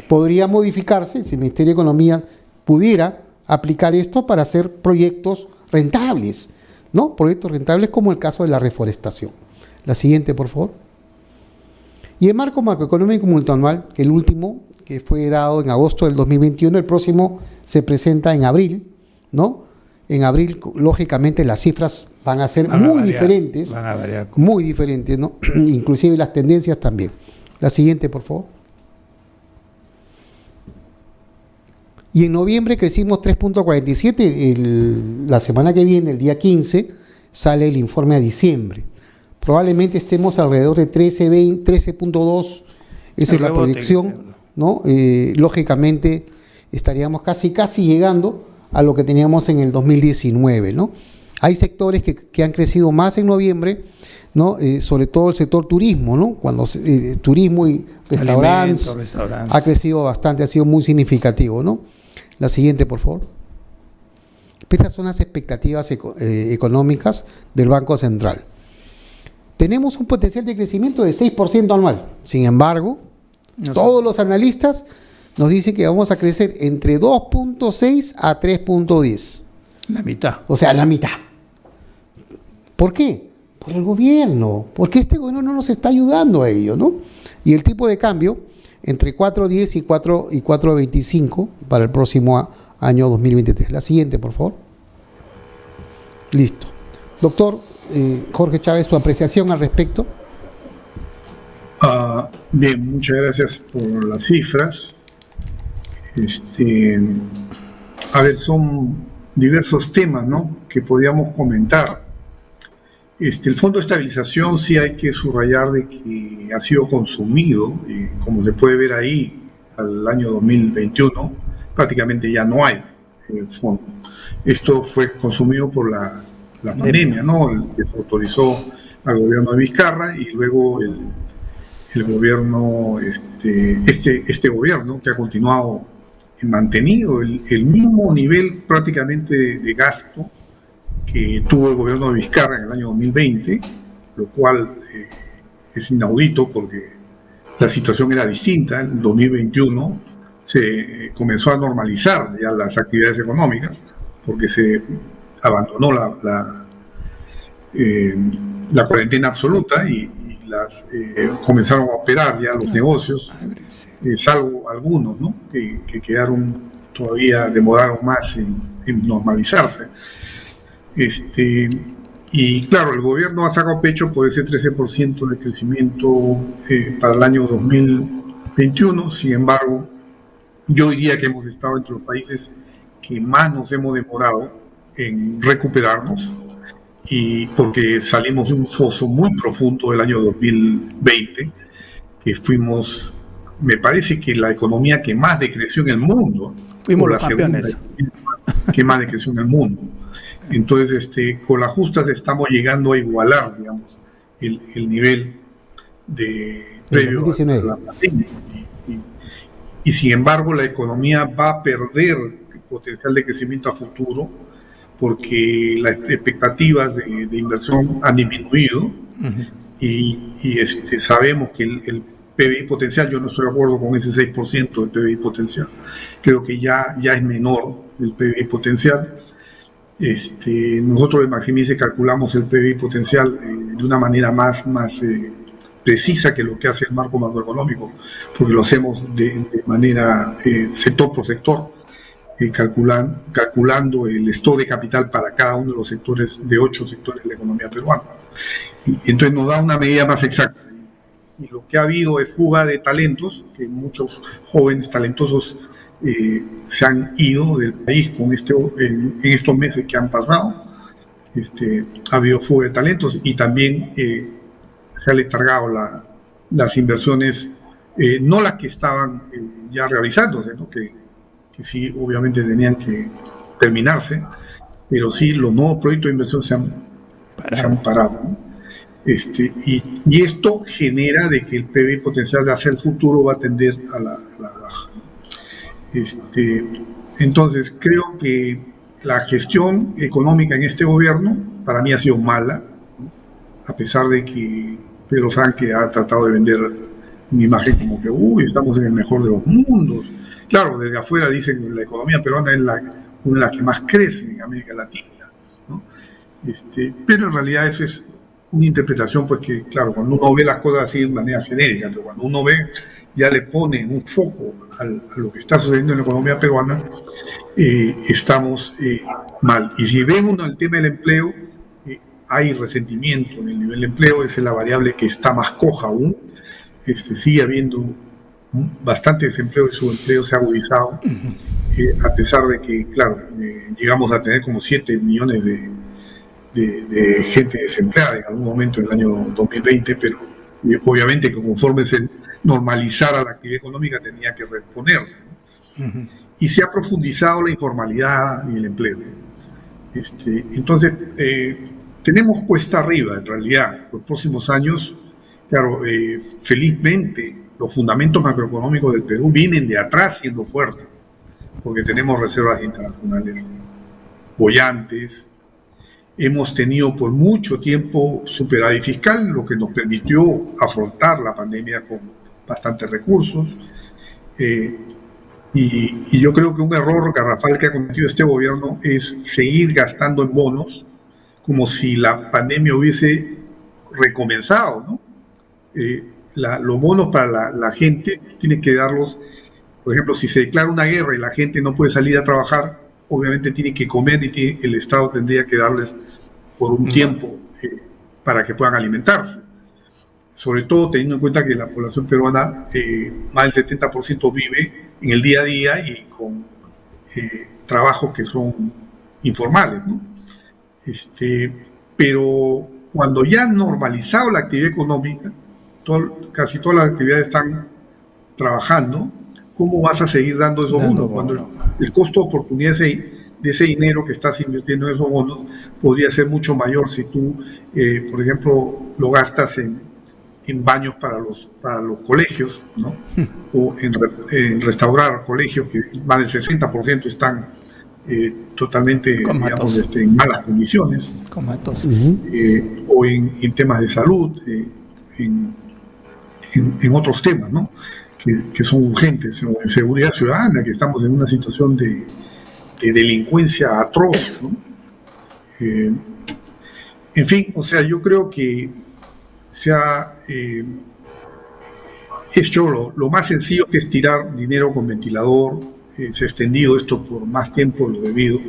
Podría modificarse si el Ministerio de Economía pudiera aplicar esto para hacer proyectos rentables, ¿no? Proyectos rentables como el caso de la reforestación. La siguiente, por favor. Y el marco macroeconómico multianual, que el último, que fue dado en agosto del 2021, el próximo se presenta en abril, ¿no? En abril, lógicamente, las cifras van a ser muy diferentes, van a variar. Muy diferentes, ¿no? Inclusive las tendencias también. La siguiente, por favor. Y en noviembre crecimos 3.47, la semana que viene, el día 15, sale el informe a diciembre. Probablemente estemos alrededor de 13.2, esa es la proyección, ¿no? Lógicamente estaríamos casi llegando a lo que teníamos en el 2019, ¿no? Hay sectores que han crecido más en noviembre, ¿no? Sobre todo el sector turismo, ¿no? Cuando turismo y restaurantes ha crecido bastante, ha sido muy significativo, ¿no? La siguiente, por favor. Estas son las expectativas económicas del Banco Central. Tenemos un potencial de crecimiento de 6% anual. Sin embargo, todos los analistas nos dicen que vamos a crecer entre 2.6 a 3.10. La mitad. O sea, la mitad. ¿Por qué? Por el gobierno. Porque este gobierno no nos está ayudando a ello, ¿no? Y el tipo de cambio entre 4.10 y 4.25 para el próximo año 2023. La siguiente, por favor. Listo. Doctor Jorge Chávez, su apreciación al respecto. Bien, muchas gracias por las cifras. A ver, son diversos temas, ¿no?, que podríamos comentar. El Fondo de Estabilización sí hay que subrayar de que ha sido consumido, como se puede ver ahí, al año 2021, prácticamente ya no hay fondo. Esto fue consumido por la pandemia, ¿no?, que se autorizó al gobierno de Vizcarra y luego el gobierno, este gobierno que ha continuado mantenido el mismo nivel prácticamente de gasto que tuvo el gobierno de Vizcarra en el año 2020, lo cual es inaudito porque la situación era distinta. En 2021 se comenzó a normalizar ya las actividades económicas porque se abandonó la cuarentena absoluta y comenzaron a operar ya los negocios, salvo algunos, ¿no?, que demoraron más en normalizarse. Y claro, el gobierno ha sacado pecho por ese 13% de crecimiento para el año 2021. Sin embargo, yo diría que hemos estado entre los países que más nos hemos demorado en recuperarnos, y porque salimos de un foso muy profundo del año 2020, que fuimos, me parece que la economía que más decreció en el mundo. Fuimos los campeones. Que más decreció en el mundo. Entonces, con las justas estamos llegando a igualar, digamos, el nivel previo a la pandemia. Y sin embargo, la economía va a perder el potencial de crecimiento a futuro porque las expectativas de inversión han disminuido Y sabemos que el PBI potencial, yo no estoy de acuerdo con ese 6% del PBI potencial, creo que ya es menor el PBI potencial. Nosotros de Maximice calculamos el PBI potencial de una manera más precisa que lo que hace el marco macroeconómico, porque lo hacemos de manera sector por sector, calculando el stock de capital para cada uno de los sectores, de 8 sectores de la economía peruana. Y entonces nos da una medida más exacta. Y lo que ha habido es fuga de talentos, que muchos jóvenes talentosos se han ido del país en estos meses que han pasado. Ha habido fuga de talentos y también se ha letargado las inversiones, no las que estaban ya realizándose, ¿no? que sí obviamente tenían que terminarse, pero sí los nuevos proyectos de inversión se han parado, ¿no? Y esto genera de que el PBI potencial hacia el futuro va a tender a la baja. Entonces creo que la gestión económica en este gobierno para mí ha sido mala, ¿no? A pesar de que Pedro Franque ha tratado de vender una imagen como que estamos en el mejor de los mundos. Claro, desde afuera dicen que la economía peruana es una de las que más crece en América Latina, ¿no? Pero en realidad esa es una interpretación, porque claro, cuando uno ve las cosas así de manera genérica, pero cuando uno ve, ya le pone un foco a lo que está sucediendo en la economía peruana, estamos mal. Y si vemos el tema del empleo, hay resentimiento en el nivel de empleo, esa es la variable que está más coja aún. Sigue habiendo bastante desempleo y su empleo se ha agudizado, a pesar de que, claro, llegamos a tener como 7 millones de gente desempleada en algún momento en el año 2020, pero obviamente que conforme se normalizara la actividad económica tenía que reponerse, ¿no? Y se ha profundizado la informalidad y el empleo. Entonces, tenemos cuesta arriba en realidad los próximos años. Claro, felizmente los fundamentos macroeconómicos del Perú vienen de atrás siendo fuertes, porque tenemos reservas internacionales bollantes. Hemos tenido por mucho tiempo superávit fiscal, lo que nos permitió afrontar la pandemia con bastantes recursos. Y yo creo que un error garrafal que ha cometido este gobierno es seguir gastando en bonos como si la pandemia hubiese recomenzado, ¿no? Los bonos para la gente tiene que darlos, por ejemplo, si se declara una guerra y la gente no puede salir a trabajar, obviamente tiene que comer y el Estado tendría que darles por un tiempo para que puedan alimentarse. Sobre todo teniendo en cuenta que la población peruana, más del 70% vive en el día a día y con trabajos que son informales, ¿no? Pero cuando ya han normalizado la actividad económica, casi todas las actividades están trabajando, ¿cómo vas a seguir dando esos bonos? Cuando el costo de oportunidad de ese dinero que estás invirtiendo en esos bonos podría ser mucho mayor si tú, por ejemplo, lo gastas en baños para los colegios, ¿no? O en restaurar colegios que más del 60% están totalmente, digamos, en malas condiciones, o en temas de salud, en otros temas, ¿no? que son urgentes, o en seguridad ciudadana, que estamos en una situación de delincuencia atroz, ¿no? En fin, o sea, yo creo que se ha hecho lo más sencillo, que es tirar dinero con ventilador. Se ha extendido esto por más tiempo de lo debido.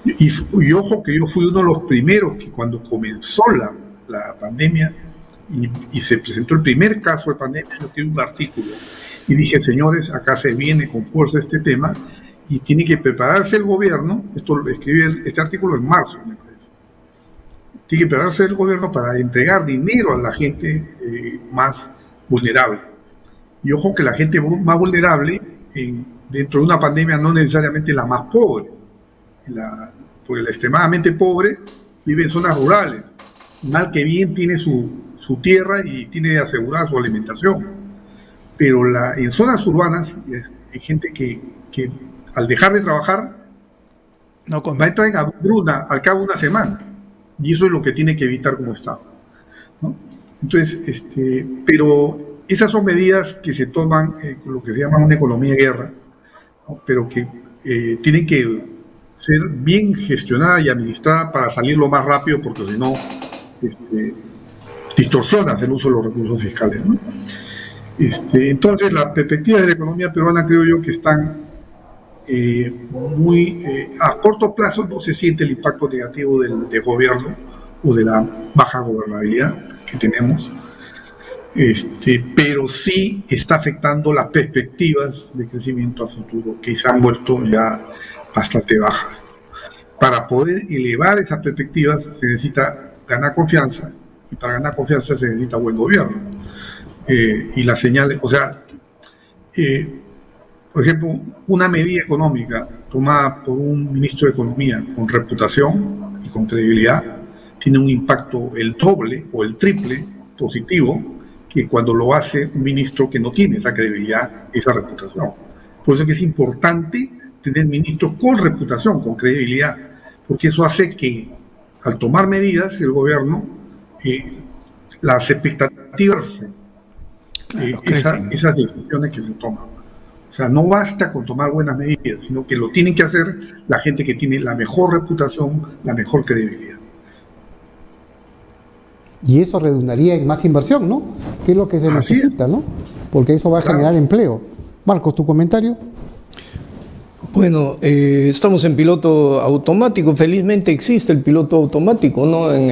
Y ojo que yo fui uno de los primeros que cuando comenzó la pandemia y se presentó el primer caso de pandemia, yo escribí un artículo y dije, señores, acá se viene con fuerza este tema y tiene que prepararse el gobierno. Escribí este artículo en marzo, me parece. Tiene que prepararse el gobierno para entregar dinero a la gente más vulnerable. Y ojo que la gente más vulnerable, dentro de una pandemia, no necesariamente la más pobre, porque la extremadamente pobre vive en zonas rurales, mal que bien tiene su tierra y tiene asegurada su alimentación, pero en zonas urbanas hay gente que al dejar de trabajar va a entrar en hambruna al cabo de una semana, y eso es lo que tiene que evitar como Estado, ¿no? Entonces, pero esas son medidas que se toman con lo que se llama una economía de guerra, ¿no? Pero que tienen que ser bien gestionadas y administradas para salir lo más rápido, porque si no, distorsionas el uso de los recursos fiscales, ¿no? Entonces, las perspectivas de la economía peruana creo yo que están a corto plazo. No se siente el impacto negativo del gobierno o de la baja gobernabilidad que tenemos, pero sí está afectando las perspectivas de crecimiento a futuro, que se han vuelto ya bastante bajas. Para poder elevar esas perspectivas se necesita ganar confianza, y para ganar confianza se necesita buen gobierno. Y las señales, o sea, por ejemplo, una medida económica tomada por un ministro de Economía con reputación y con credibilidad tiene un impacto el doble o el triple positivo que cuando lo hace un ministro que no tiene esa credibilidad, esa reputación. Por eso es que es importante tener ministros con reputación, con credibilidad, porque eso hace que al tomar medidas el gobierno, las expectativas, esas decisiones que se toman. O sea, no basta con tomar buenas medidas, sino que lo tienen que hacer la gente que tiene la mejor reputación, la mejor credibilidad. Y eso redundaría en más inversión, ¿no? Que es lo que se necesita, ¿no? Porque eso va a generar empleo. Marcos, ¿tu comentario? Bueno, estamos en piloto automático. Felizmente existe el piloto automático, ¿no? En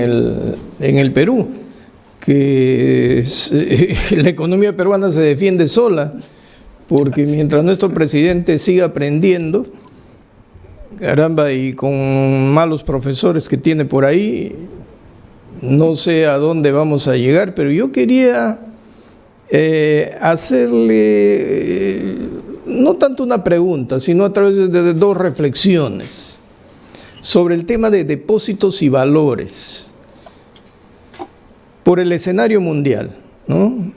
el Perú, que la economía peruana se defiende sola, porque mientras nuestro presidente siga aprendiendo, caramba, y con malos profesores que tiene por ahí, no sé a dónde vamos a llegar. Pero yo quería hacerle no tanto una pregunta, sino a través de dos reflexiones sobre el tema de depósitos y valores por el escenario mundial, ¿no?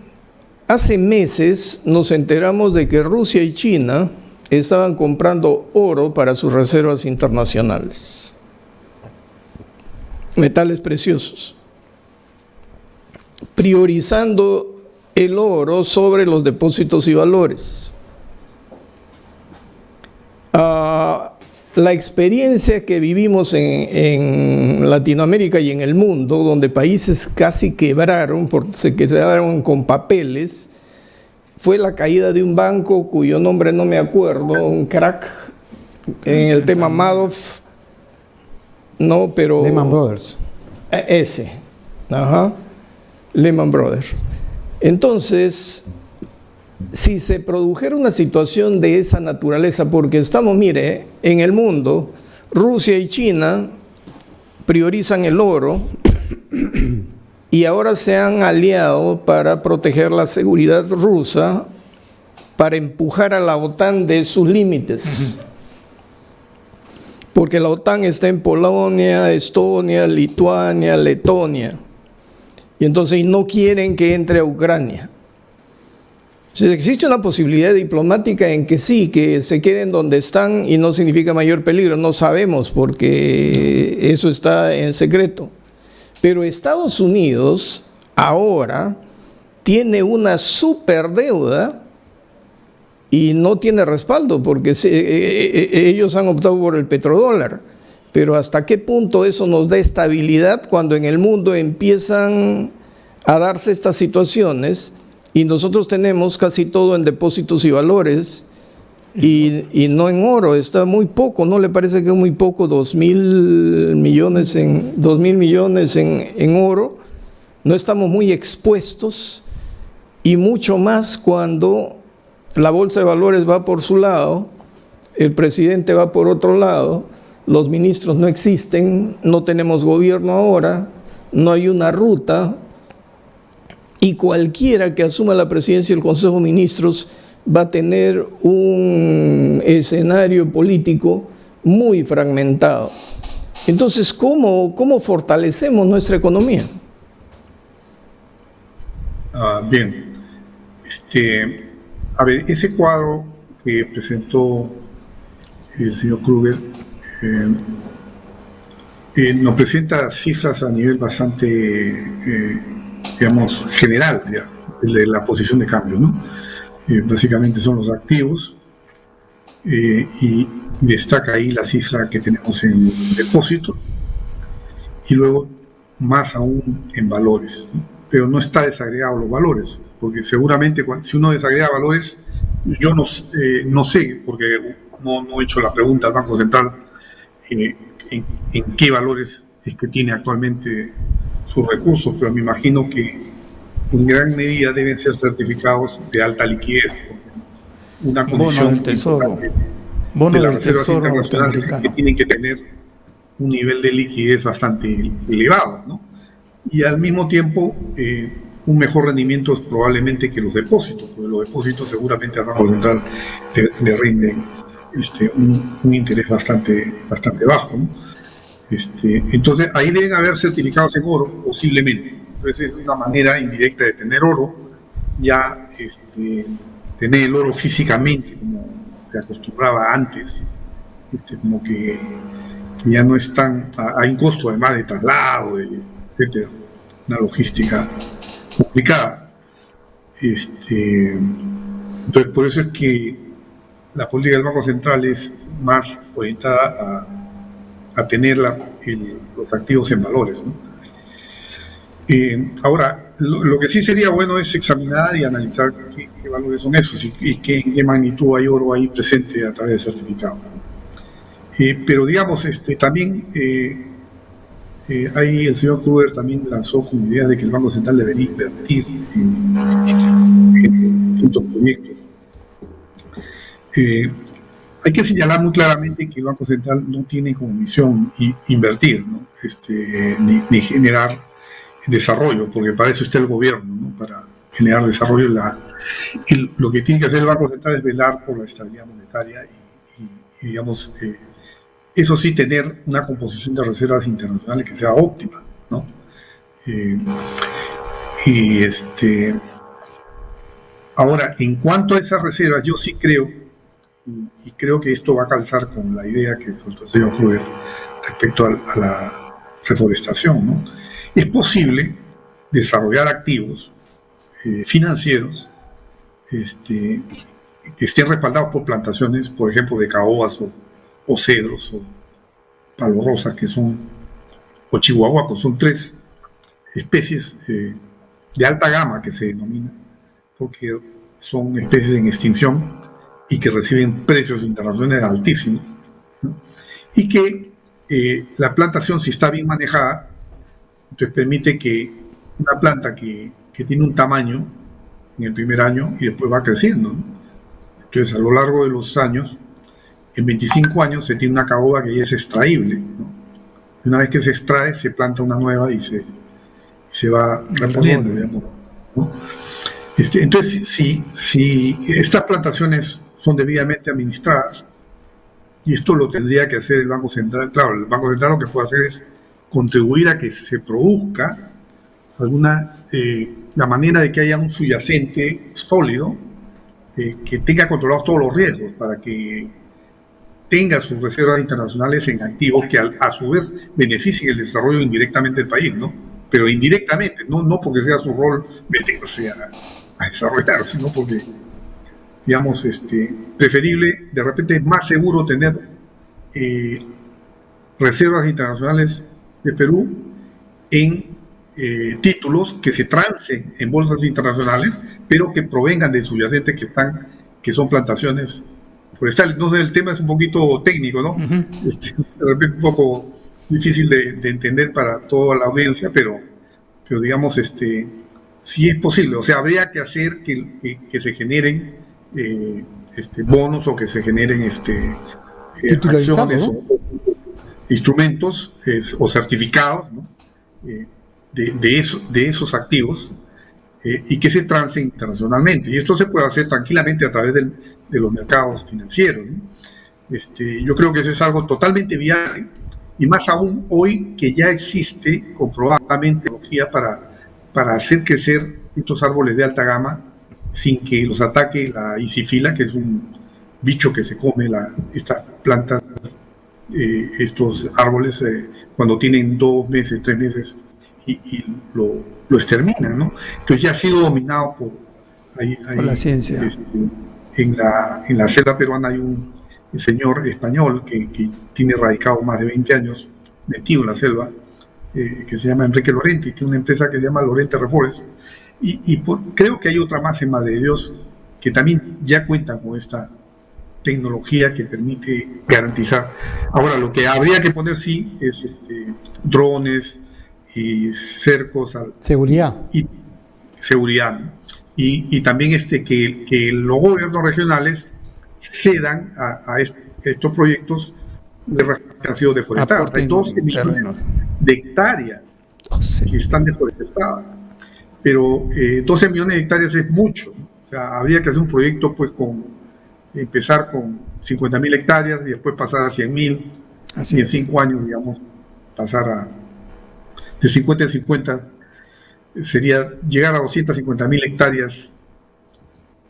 Hace meses nos enteramos de que Rusia y China estaban comprando oro para sus reservas internacionales, metales preciosos, priorizando el oro sobre los depósitos y valores. La experiencia que vivimos en Latinoamérica y en el mundo, donde países casi quebraron, se quedaron con papeles, fue la caída de un banco cuyo nombre no me acuerdo, un crack en el tema Madoff, no, pero... Lehman Brothers. Lehman Brothers. Entonces, si se produjera una situación de esa naturaleza, porque estamos, mire, en el mundo, Rusia y China priorizan el oro y ahora se han aliado para proteger la seguridad rusa, para empujar a la OTAN de sus límites. Porque la OTAN está en Polonia, Estonia, Lituania, Letonia. Y entonces no quieren que entre a Ucrania. Si existe una posibilidad diplomática en que sí, que se queden donde están y no significa mayor peligro. No sabemos porque eso está en secreto. Pero Estados Unidos ahora tiene una superdeuda y no tiene respaldo porque ellos han optado por el petrodólar. Pero ¿hasta qué punto eso nos da estabilidad cuando en el mundo empiezan a darse estas situaciones y nosotros tenemos casi todo en depósitos y valores y no en oro? Está muy poco, ¿no le parece que es muy poco? 2.000 millones en oro. No estamos muy expuestos, y mucho más cuando la bolsa de valores va por su lado, el presidente va por otro lado, los ministros no existen, no tenemos gobierno ahora, no hay una ruta, y cualquiera que asuma la presidencia del Consejo de Ministros va a tener un escenario político muy fragmentado. Entonces, ¿cómo fortalecemos nuestra economía? Bien, a ver, ese cuadro que presentó el señor Kruger nos presenta cifras a nivel bastante digamos, general, ya, el de la posición de cambio, ¿no? Básicamente son los activos, y destaca ahí la cifra que tenemos en depósito, y luego más aún en valores, ¿no? Pero no está desagregado los valores, porque seguramente si uno desagrega valores, yo no sé, porque no he hecho la pregunta al Banco Central en qué valores es que tiene actualmente sus recursos, pero me imagino que en gran medida deben ser certificados de alta liquidez. Una condición bono del tesoro, bono de las del reservas tesoro internacionales es que norteamericano. tienen que tener un nivel de liquidez bastante elevado, ¿no? Y al mismo tiempo un mejor rendimiento probablemente que los depósitos, porque los depósitos seguramente al Banco Central le rinden un interés bastante bajo, ¿no? Entonces ahí deben haber certificados en oro, posiblemente. Entonces es una manera indirecta de tener oro, ya tener el oro físicamente, como se acostumbraba antes, como que ya no es tan, hay un costo además de traslado, etcétera, una logística complicada. Entonces por eso es que la política del Banco Central es más orientada a tener los activos en valores, ¿no? Ahora, lo que sí sería bueno es examinar y analizar qué valores son esos y en qué magnitud hay oro ahí presente a través de certificados. Pero digamos, también ahí el señor Kruger también lanzó como idea de que el Banco Central debería invertir en distintos proyectos. Hay que señalar muy claramente que el Banco Central no tiene como misión invertir, ¿no? Ni generar desarrollo, porque para eso está el gobierno, ¿no? Para generar desarrollo. Lo que tiene que hacer el Banco Central es velar por la estabilidad monetaria y digamos, eso sí, tener una composición de reservas internacionales que sea óptima, ¿no? Ahora, en cuanto a esas reservas, yo sí creo, y creo que esto va a calzar con la idea que soltó el señor Kruger respecto a la reforestación, ¿no? Es posible desarrollar activos financieros que estén respaldados por plantaciones, por ejemplo, de caobas o cedros o palo rosa, o chihuahuacos, son tres especies de alta gama que se denominan, porque son especies en extinción y que reciben precios internacionales altísimos, ¿no? Y que la plantación, si está bien manejada, entonces permite que una planta que tiene un tamaño en el primer año y después va creciendo, ¿no? Entonces a lo largo de los años, en 25 años se tiene una caoba que ya es extraíble, ¿no? Y una vez que se extrae, se planta una nueva y se va reponiendo, digamos, ¿no? Entonces, si estas plantaciones son debidamente administradas, y esto lo tendría que hacer el Banco Central, claro, el Banco Central lo que puede hacer es contribuir a que se produzca la manera de que haya un subyacente sólido que tenga controlados todos los riesgos para que tenga sus reservas internacionales en activos que a su vez beneficien el desarrollo indirectamente del país, ¿no? Pero indirectamente, no porque sea su rol meterse a desarrollar, sino porque, digamos, preferible, de repente es más seguro tener reservas internacionales de Perú en títulos que se trancen en bolsas internacionales, pero que provengan de subyacentes que son plantaciones forestales. No sé, el tema es un poquito técnico, ¿no? Uh-huh. De repente un poco difícil de entender para toda la audiencia, pero digamos, sí es posible. O sea, habría que hacer que se generen bonos o que se generen acciones, ¿no? O instrumentos o certificados, ¿no? de esos activos y que se trancen internacionalmente. Y esto se puede hacer tranquilamente a través de los mercados financieros, ¿no? Yo creo que eso es algo totalmente viable, y más aún hoy que ya existe comprobadamente tecnología para hacer crecer estos árboles de alta gama sin que los ataque la isifila, que es un bicho que se come estas plantas, estos árboles, cuando tienen 2 meses, 3 meses y lo exterminan, ¿no? Entonces ya ha sido dominado por la ciencia. En la selva peruana hay un señor español que tiene radicado más de 20 años metido en la selva, que se llama Enrique Lorente, y tiene una empresa que se llama Lorente Reforest, creo que hay otra más en Madre de Dios que también ya cuenta con esta tecnología que permite garantizar. Ahora, lo que habría que poner sí es drones y cercos. Seguridad. Y seguridad, ¿no? Y también que los gobiernos regionales cedan a estos proyectos de recuperación deforestada. Hay 12 millones de hectáreas que están deforestadas, pero 12 millones de hectáreas es mucho, ¿no? O sea, habría que hacer un proyecto pues empezar con 50.000 hectáreas y después pasar a 100.000, y en 5 años, digamos, pasar de 50 en 50, sería llegar a 250.000 hectáreas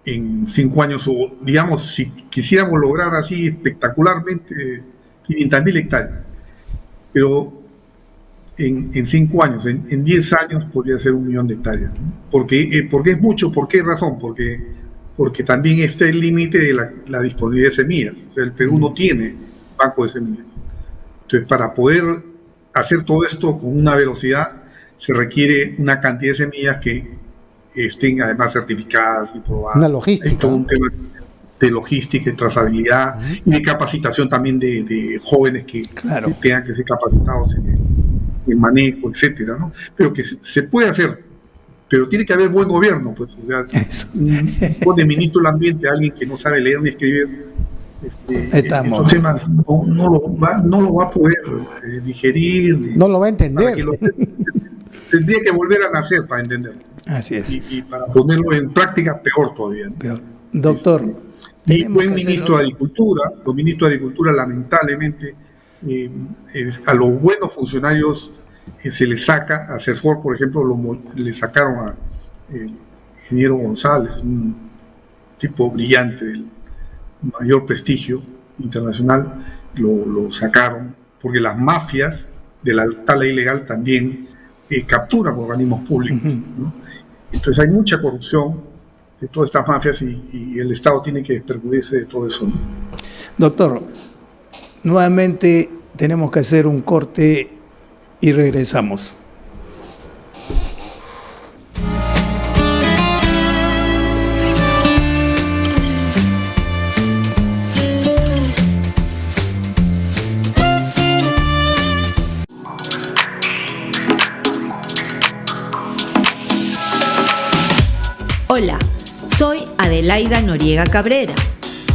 en 5 años, o digamos, si quisiéramos lograr así espectacularmente 500.000 hectáreas, pero en 5 años, en 10 años podría ser 1 millón de hectáreas, ¿no? Porque es mucho. ¿Por qué razón? Porque también está el límite de la disponibilidad de semillas. O sea, el Perú no tiene banco de semillas. Entonces, para poder hacer todo esto con una velocidad, se requiere una cantidad de semillas que estén además certificadas y probadas. Una logística. Hay todo un tema de logística y trazabilidad, y de capacitación también de jóvenes que tengan que ser capacitados en manejo, etcétera, ¿no? Pero que se puede hacer, pero tiene que haber buen gobierno, pues. O sea, pone ministro del ambiente a alguien que no sabe leer ni escribir, estos temas no lo va a poder digerir, no lo va a entender. Tendría que volver a nacer para entenderlo. Así es. Y para ponerlo en práctica, peor todavía, ¿no? Peor. Doctor, y buen ministro de Agricultura. Los ministros de Agricultura, lamentablemente, a los buenos funcionarios se les saca. A CERFOR, por ejemplo, le sacaron a ingeniero González, un tipo brillante del mayor prestigio internacional, lo sacaron porque las mafias de la tala ilegal también capturan organismos públicos, ¿no? Entonces hay mucha corrupción de todas estas mafias y el Estado tiene que desperjudicarse de todo eso, ¿no? Doctor, nuevamente tenemos que hacer un corte y regresamos. Hola, soy Adelaida Noriega Cabrera.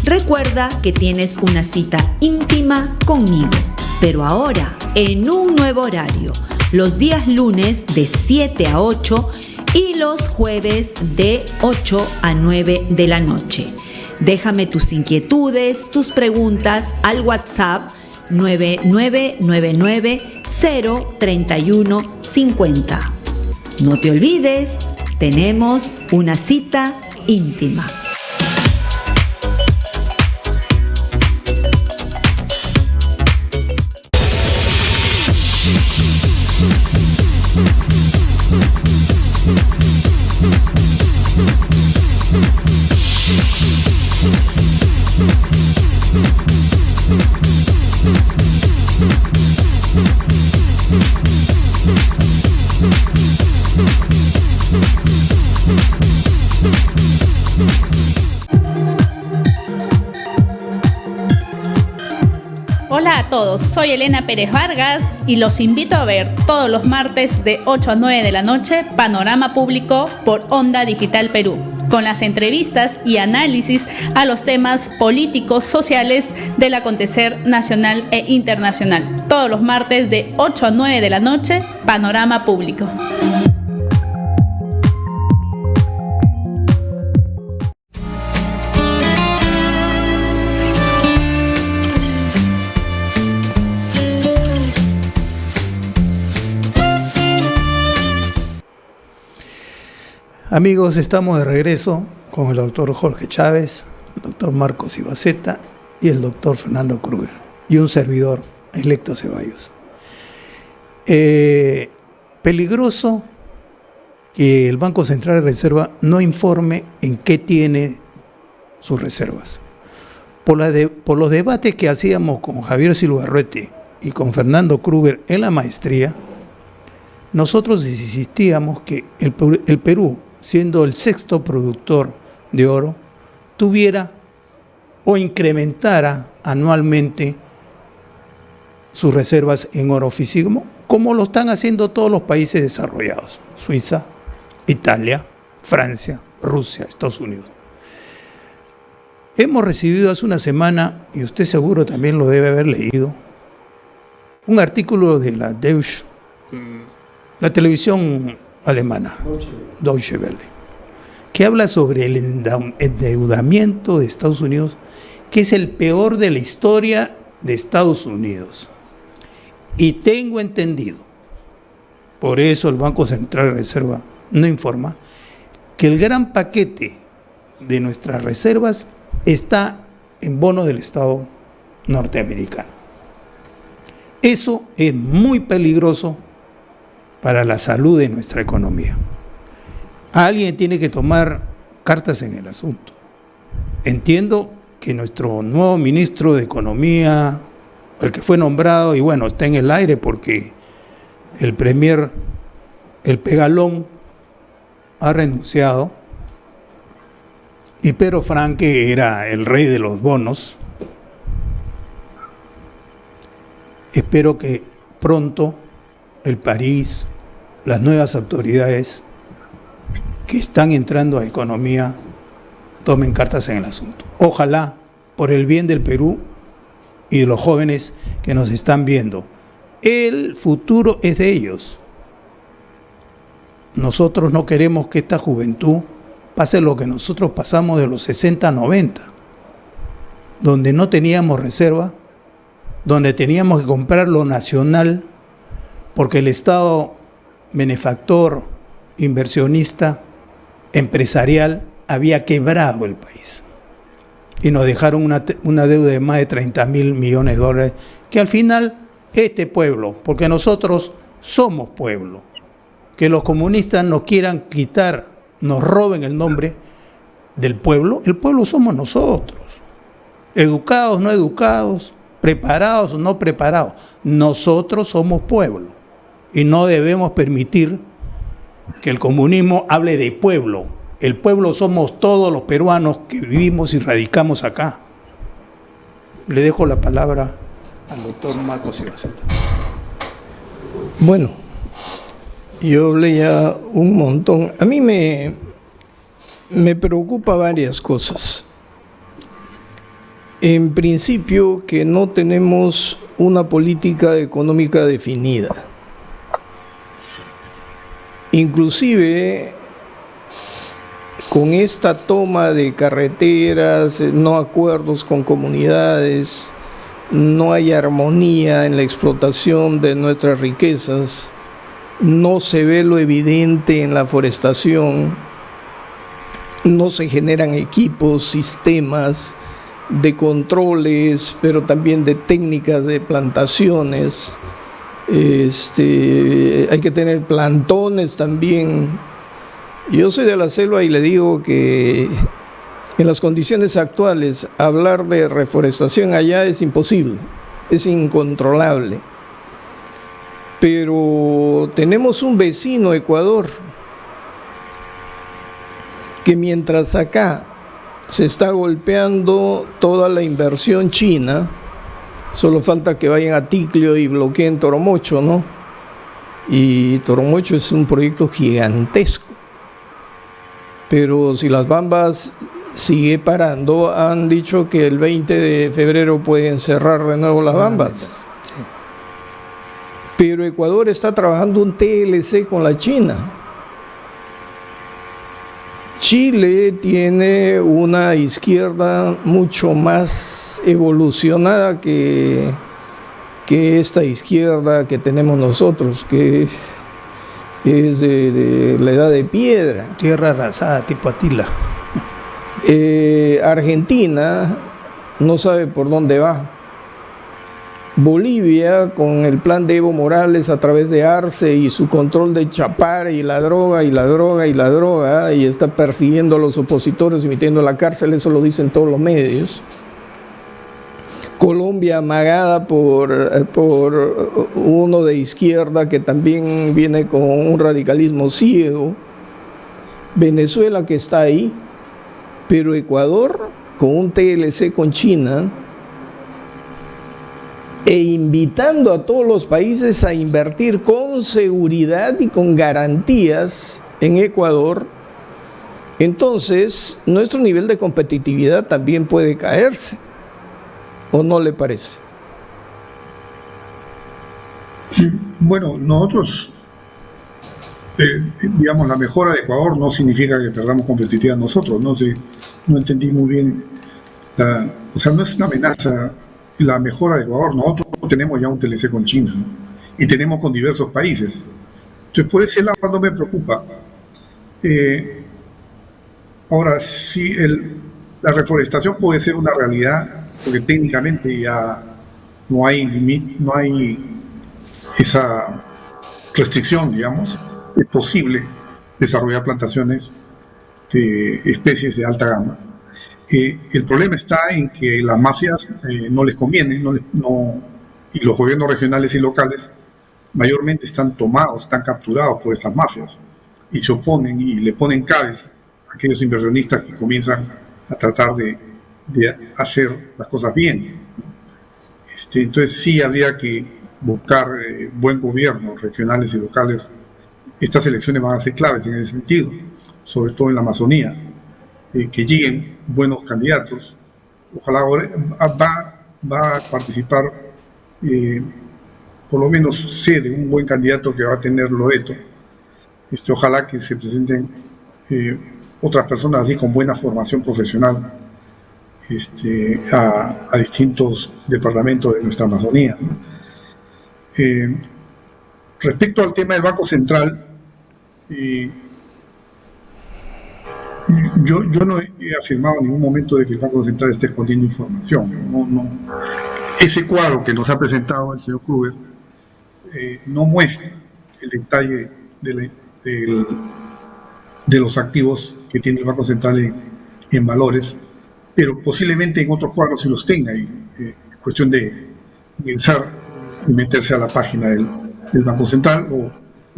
Recuerda que tienes una cita íntima conmigo, pero ahora en un nuevo horario, los días lunes de 7 a 8 y los jueves de 8 a 9 de la noche. Déjame tus inquietudes, tus preguntas al WhatsApp 9999-03150. No te olvides, tenemos una cita íntima. Hola a todos, soy Elena Pérez Vargas y los invito a ver todos los martes de 8 a 9 de la noche Panorama Público por Onda Digital Perú, con las entrevistas y análisis a los temas políticos, sociales del acontecer nacional e internacional. Todos los martes de 8 a 9 de la noche, Panorama Público. Amigos, estamos de regreso con el doctor Jorge Chávez, el doctor Marcos Ibaceta y el doctor Fernando Kruger y un servidor, Electo Ceballos. peligroso que el Banco Central de Reserva no informe en qué tiene sus reservas. Por los debates que hacíamos con Javier Silvarruete y con Fernando Kruger en la maestría, nosotros insistíamos que el Perú, siendo el 6º productor de oro, tuviera o incrementara anualmente sus reservas en oro físico, como lo están haciendo todos los países desarrollados: Suiza, Italia, Francia, Rusia, Estados Unidos. Hemos recibido hace una semana, y usted seguro también lo debe haber leído, un artículo de la Deutsche, la televisión alemana, Deutsche Welle, que habla sobre el endeudamiento de Estados Unidos, que es el peor de la historia de Estados Unidos. Y tengo entendido, por eso el Banco Central de Reserva no informa, que el gran paquete de nuestras reservas está en bonos del Estado norteamericano. Eso es muy peligroso para la salud de nuestra economía. Alguien tiene que tomar cartas en el asunto. Entiendo que nuestro nuevo ministro de Economía, el que fue nombrado, y bueno, está en el aire porque el premier, el Pegalón, ha renunciado, y Pedro Franque era el rey de los bonos. Espero que pronto el París, las nuevas autoridades que están entrando a economía, tomen cartas en el asunto. Ojalá, por el bien del Perú y de los jóvenes que nos están viendo. El futuro es de ellos. Nosotros no queremos que esta juventud pase lo que nosotros pasamos de los 60 a 90, donde no teníamos reserva, donde teníamos que comprar lo nacional, porque el Estado benefactor, inversionista, empresarial, había quebrado el país. Y nos dejaron una deuda de más de 30.000 millones de dólares, que al final este pueblo, porque nosotros somos pueblo, que los comunistas nos quieran quitar, nos roben el nombre del pueblo, el pueblo somos nosotros, educados, no educados, preparados o no preparados, nosotros somos pueblo y no debemos permitir que el comunismo hable de pueblo. El pueblo somos todos los peruanos que vivimos y radicamos acá. Le dejo la palabra al doctor Marcos Ibaceta. Bueno, yo hablé ya un montón. A mí me preocupa varias cosas. En principio, que no tenemos una política económica definida. Inclusive, con esta toma de carreteras, no acuerdos con comunidades, no hay armonía en la explotación de nuestras riquezas, no se ve lo evidente en la forestación, no se generan equipos, sistemas de controles, pero también de técnicas de plantaciones. Hay que tener plantones también. Yo soy de la selva y le digo que en las condiciones actuales hablar de reforestación allá es imposible, es incontrolable. Pero tenemos un vecino, Ecuador, que mientras acá se está golpeando toda la inversión china, solo falta que vayan a Ticlio y bloqueen Toromocho, ¿no? Y Toromocho es un proyecto gigantesco. Pero si las Bambas sigue parando, han dicho que el 20 de febrero pueden cerrar de nuevo las Bambas. Sí. Pero Ecuador está trabajando un TLC con la China. Chile tiene una izquierda mucho más evolucionada que esta izquierda que tenemos nosotros, que es de la edad de piedra. Tierra arrasada, tipo Atila. Argentina no sabe por dónde va. Bolivia, con el plan de Evo Morales a través de Arce y su control de Chapare y la droga, y está persiguiendo a los opositores y metiendo a la cárcel, eso lo dicen todos los medios. Colombia amagada por uno de izquierda que también viene con un radicalismo ciego. Venezuela que está ahí, pero Ecuador con un TLC con China, e invitando a todos los países a invertir con seguridad y con garantías en Ecuador. Entonces, nuestro nivel de competitividad también puede caerse, ¿o no le parece? Bueno, nosotros, digamos, la mejora de Ecuador no significa que perdamos competitividad nosotros, no entendí muy bien, o sea, no es una amenaza la mejora de Ecuador. Nosotros tenemos ya un TLC con China, ¿no? Y tenemos con diversos países. Entonces, por ese lado no me preocupa. Ahora, sí, la reforestación puede ser una realidad, porque técnicamente ya no hay esa restricción, digamos. Es posible desarrollar plantaciones de especies de alta gama. El problema está en que las mafias no les conviene, y los gobiernos regionales y locales mayormente están capturados por estas mafias, y se oponen y le ponen cabeza a aquellos inversionistas que comienzan a tratar de hacer las cosas bien. Entonces sí habría que buscar buen gobierno, regionales y locales. Estas elecciones van a ser claves en ese sentido, sobre todo en la Amazonía. Que lleguen buenos candidatos. Ojalá va a participar, por lo menos sé de un buen candidato que va a tener Loreto. Ojalá que se presenten otras personas así con buena formación profesional a distintos departamentos de nuestra Amazonía, ¿no? Respecto al tema del Banco Central, yo no he afirmado en ningún momento de que el Banco Central esté escondiendo información. No. Ese cuadro que nos ha presentado el señor Kruger no muestra el detalle de los activos que tiene el Banco Central en valores, pero posiblemente en otros cuadros sí los tenga. Es cuestión de ingresar y meterse a la página del Banco Central, o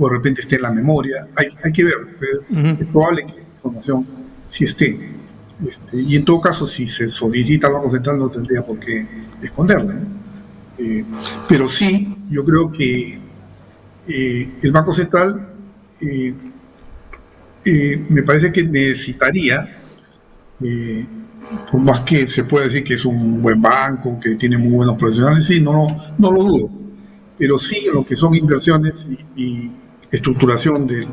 de repente esté en la memoria. Hay que ver, pero es probable que la información sí esté. Y en todo caso, si se solicita al Banco Central, no tendría por qué esconderla, ¿no? Pero sí, yo creo que el Banco Central me parece que necesitaría, por más que se pueda decir que es un buen banco, que tiene muy buenos profesionales, sí, no lo dudo, pero sí en lo que son inversiones y estructuración de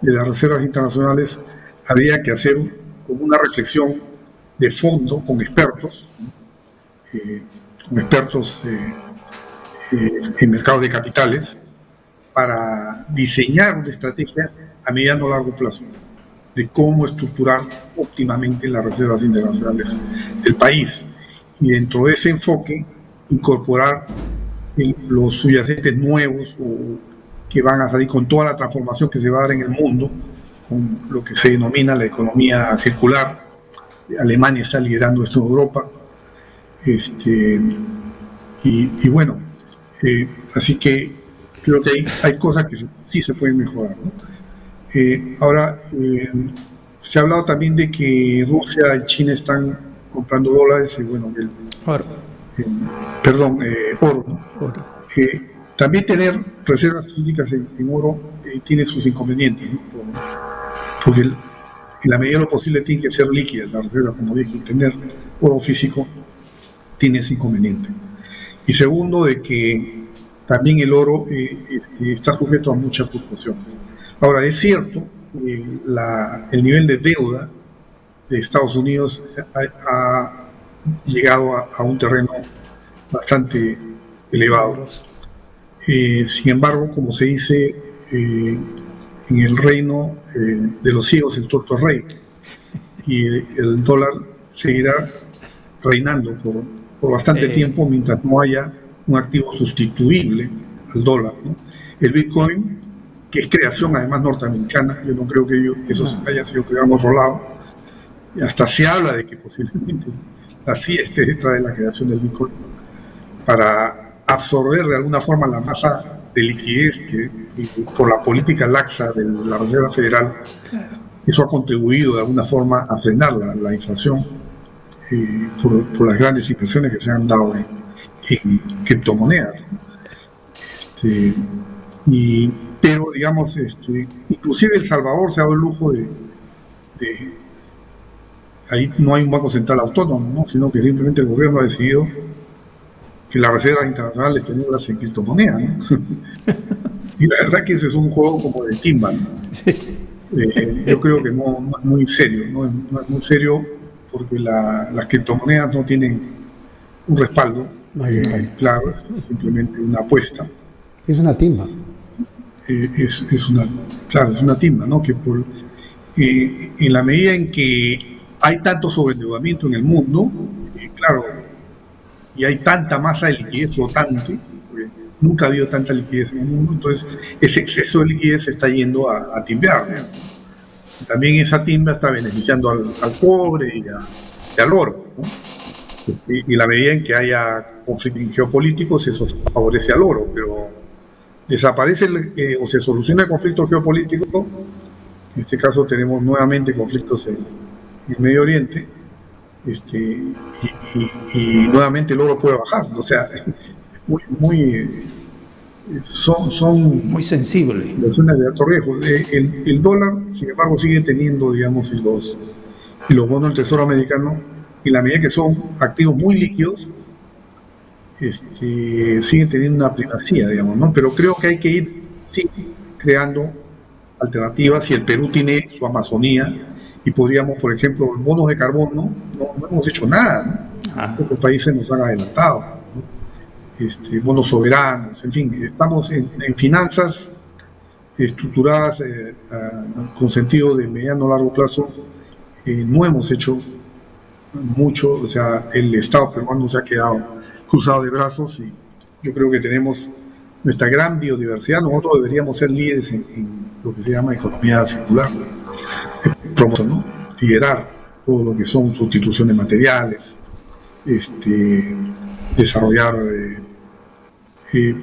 las reservas internacionales, habría que hacer como una reflexión de fondo con expertos, en mercados de capitales, para diseñar una estrategia a mediano o largo plazo de cómo estructurar óptimamente las reservas internacionales del país, y dentro de ese enfoque incorporar los subyacentes nuevos o que van a salir con toda la transformación que se va a dar en el mundo, con lo que se denomina la economía circular. Alemania está liderando esto en Europa. Y bueno, así que creo que hay cosas que sí se pueden mejorar, ¿no? Ahora, se ha hablado también de que Rusia y China están comprando dólares y bueno, oro, ¿no? También tener reservas físicas en oro tiene sus inconvenientes, ¿no? Porque en la medida de lo posible tiene que ser líquida la reserva, como dije. Tener oro físico tiene ese inconveniente. Y segundo, de que también el oro está sujeto a muchas fluctuaciones. Ahora, es cierto, el nivel de deuda de Estados Unidos ha llegado a un terreno bastante elevado. Sin embargo, como se dice, en el reino de los ciegos el tuerto es rey, y el dólar seguirá reinando por bastante tiempo mientras no haya un activo sustituible al dólar, ¿no? El Bitcoin, que es creación además norteamericana, yo no creo que eso haya sido creado en otro lado. Y hasta se habla de que posiblemente la CIA esté detrás de la creación del Bitcoin para absorber de alguna forma la masa de liquidez que por la política laxa de la Reserva Federal, eso ha contribuido de alguna forma a frenar la inflación por las grandes inversiones que se han dado en criptomonedas. Pero digamos, inclusive El Salvador se ha dado el lujo de ahí no hay un banco central autónomo, ¿no? Sino que simplemente el gobierno ha decidido que las reservas internacionales tenerlas en criptomonedas, ¿no? Y la verdad que eso es un juego como de timba, ¿no? Yo creo que no es muy serio, no es muy serio porque las criptomonedas no tienen un respaldo, claro, es simplemente una apuesta. Es una timba. Es una timba, ¿no? Que en la medida en que hay tanto sobreendeudamiento en el mundo, claro, y hay tanta masa de liquidez flotante, nunca ha habido tanta liquidez en el mundo, entonces ese exceso de liquidez se está yendo a timbear, ¿no? También esa timba está beneficiando al cobre y al oro, ¿no? Y la medida en que haya conflictos geopolíticos, eso favorece al oro, pero desaparece o se soluciona el conflicto geopolítico. En este caso tenemos nuevamente conflictos en Medio Oriente, y nuevamente el oro puede bajar. O sea, son muy sensibles. Situaciones de alto riesgo. El dólar, sin embargo, sigue teniendo, digamos, y los bonos del Tesoro americano, y la medida que son activos muy líquidos, siguen teniendo una primacía, digamos, ¿no? Pero creo que hay que ir creando alternativas, y el Perú tiene su Amazonía, y podríamos, por ejemplo, bonos de carbono, no hemos hecho nada, ¿no? Otros países nos han adelantado, ¿no? Bonos soberanos, en fin, estamos en finanzas estructuradas con sentido de mediano o largo plazo. No hemos hecho mucho, o sea, el Estado peruano se ha quedado cruzado de brazos, y yo creo que tenemos nuestra gran biodiversidad. Nosotros deberíamos ser líderes en lo que se llama economía circular, ¿no? Liderar todo lo que son sustituciones materiales, desarrollar,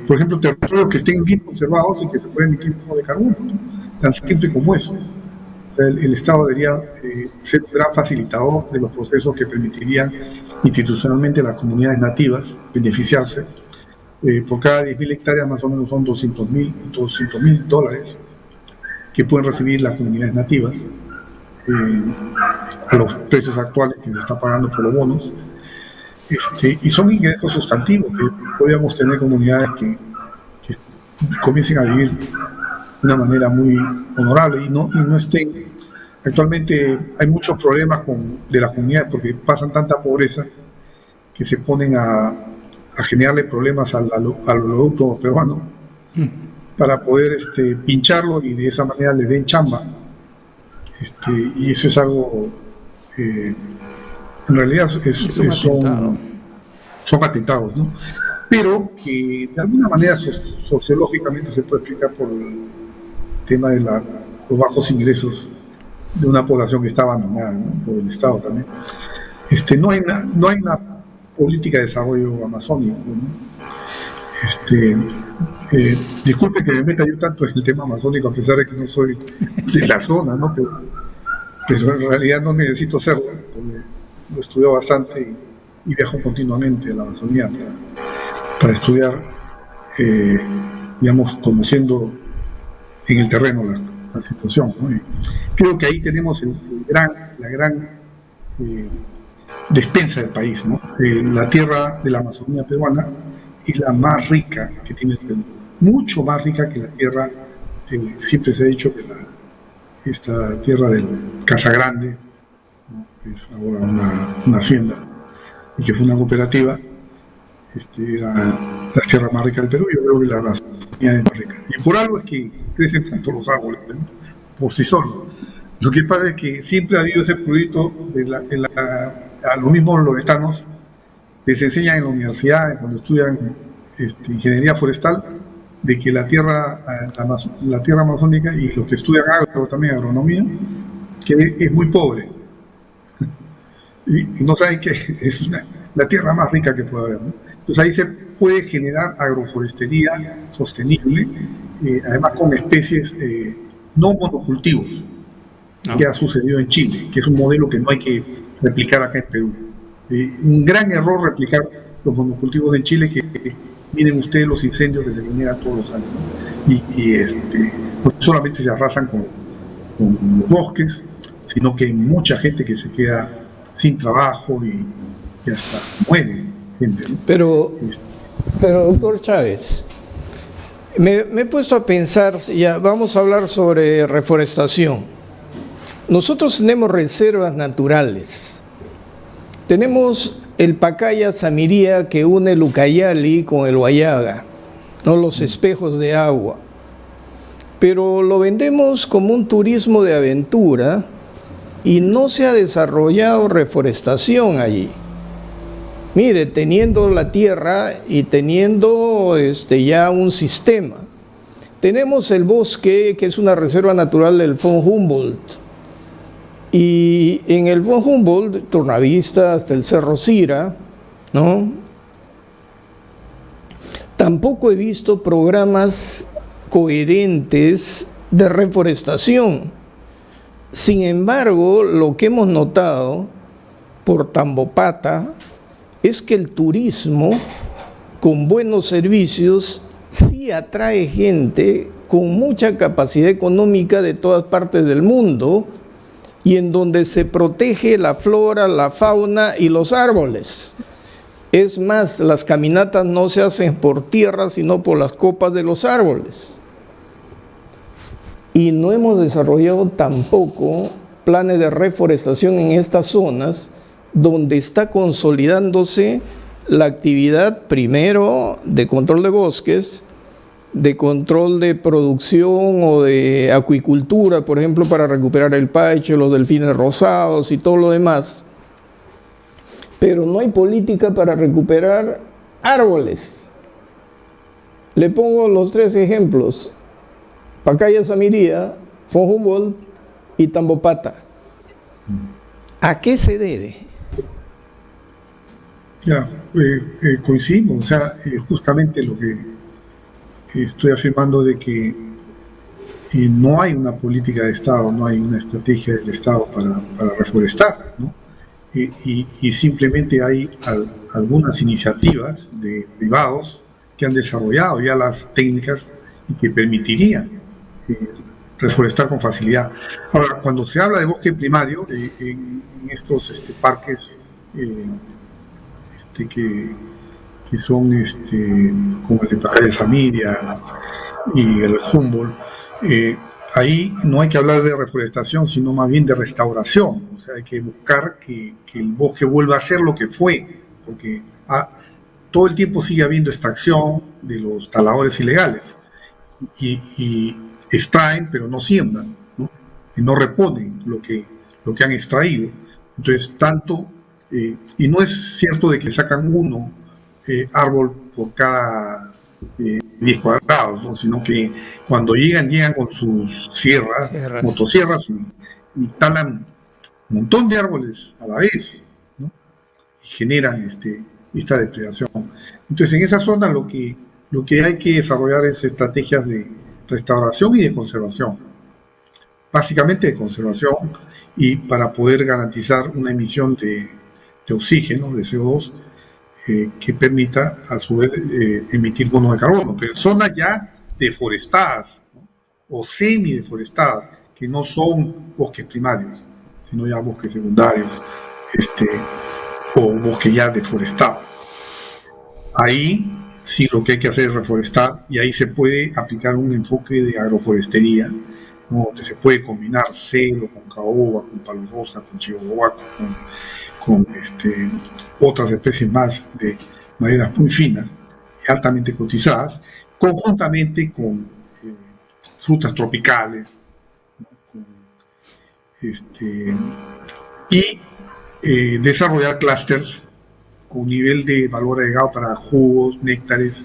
por ejemplo, territorios que estén bien conservados y que se pueden emitir bonos de carbono, ¿no? Tan simple como eso. O sea, el Estado debería ser un gran facilitador de los procesos que permitirían institucionalmente a las comunidades nativas beneficiarse. Por cada 10.000 hectáreas más o menos son $200.000 que pueden recibir las comunidades nativas a los precios actuales que se está pagando por los bonos, y son ingresos sustantivos que podríamos tener comunidades que comiencen a vivir de una manera muy honorable y no estén. Actualmente hay muchos problemas de las comunidades porque pasan tanta pobreza que se ponen a generarle problemas al producto peruano para poder pincharlo y de esa manera le den chamba. Y eso es algo, en realidad son atentados, ¿no? Pero que de alguna manera sociológicamente se puede explicar por el tema de los bajos ingresos de una población que está abandonada, ¿no? Por el Estado también. No hay una política de desarrollo amazónico, ¿no? Disculpe que me meta yo tanto en el tema amazónico, a pesar de que no soy de la zona, ¿no? Pero en realidad no necesito serlo, porque lo estudio bastante y viajo continuamente a la Amazonía para estudiar, digamos, conociendo en el terreno la situación, ¿no? Y creo que ahí tenemos la gran despensa del país, ¿no? La tierra de la Amazonía peruana es la más rica que tiene el Perú, mucho más rica que la tierra, siempre se ha dicho que esta tierra del Casa Grande, ¿no? Que es ahora una hacienda y que fue una cooperativa, era la tierra más rica del Perú. Yo creo que la Amazonía es más rica, y por algo es que crecen tanto los árboles, ¿no? Por sí solos. Lo que pasa es que siempre ha habido ese prurito a los mismos loretanos les enseñan en la universidad, cuando estudian ingeniería forestal, de que la tierra amazónica, y los que estudian también agronomía, que es muy pobre. Y no saben que es la tierra más rica que puede haber, ¿no? Entonces ahí se puede generar agroforestería sostenible, además con especies no monocultivos, que ha sucedido en Chile, que es un modelo que no hay que replicar acá en Perú. Un gran error replicar los monocultivos en Chile, que miren ustedes los incendios que se generan todos los años, ¿no? No solamente se arrasan con los bosques, sino que hay mucha gente que se queda sin trabajo y hasta muere gente, ¿no? Pero doctor Chávez, me he puesto a pensar, ya vamos a hablar sobre reforestación. Nosotros tenemos reservas naturales. Tenemos el Pacaya Samiría, que une el Ucayali con el Huallaga, ¿no? Los espejos de agua. Pero lo vendemos como un turismo de aventura y no se ha desarrollado reforestación allí. Mire, teniendo la tierra y teniendo ya un sistema. Tenemos el bosque, que es una reserva natural del von Humboldt. Y en el von Humboldt, Tornavista hasta el Cerro Sira, ¿no? Tampoco he visto programas coherentes de reforestación. Sin embargo, lo que hemos notado por Tambopata es que el turismo con buenos servicios sí atrae gente con mucha capacidad económica de todas partes del mundo, y en donde se protege la flora, la fauna y los árboles. Es más, las caminatas no se hacen por tierra, sino por las copas de los árboles. Y no hemos desarrollado tampoco planes de reforestación en estas zonas donde está consolidándose la actividad, primero, de control de bosques, de control de producción o de acuicultura, por ejemplo, para recuperar el paiche, los delfines rosados y todo lo demás. Pero no hay política para recuperar árboles. Le pongo los 3 ejemplos: Pacaya Samiría, von Humboldt y Tambopata. ¿A qué se debe? Ya, coincidimos, o sea, justamente lo que estoy afirmando, de que no hay una política de Estado, no hay una estrategia del Estado para reforestar, ¿no? Y simplemente hay algunas iniciativas de privados que han desarrollado ya las técnicas y que permitirían reforestar con facilidad. Ahora, cuando se habla de bosque primario, en estos parques que son como el de Pacaya Samiria y el Humboldt, ahí no hay que hablar de reforestación, sino más bien de restauración. O sea, hay que buscar que el bosque vuelva a ser lo que fue, porque todo el tiempo sigue habiendo extracción de los taladores ilegales, y extraen pero no siembran, ¿no? Y no reponen lo que han extraído. Entonces, y no es cierto de que sacan uno árbol por cada 10 cuadrados, ¿no? Sino que cuando llegan con sus sierras. Motosierras, y talan un montón de árboles a la vez, ¿no? Y generan esta depredación. Entonces, en esa zona lo que hay que desarrollar es estrategias de restauración y de conservación, básicamente de conservación, y para poder garantizar una emisión de oxígeno, de CO2, que permita a su vez emitir bonos de carbono. Pero zonas ya deforestadas, ¿no? O semideforestadas, que no son bosques primarios, sino ya bosques secundarios, o bosques ya deforestados. Ahí sí lo que hay que hacer es reforestar, y ahí se puede aplicar un enfoque de agroforestería, ¿no? Donde se puede combinar cedro con caoba, con palo rosa, con chihuahua, con otras especies más de maderas muy finas y altamente cotizadas, conjuntamente con frutas tropicales, ¿no? Y desarrollar clústeres con nivel de valor agregado para jugos, néctares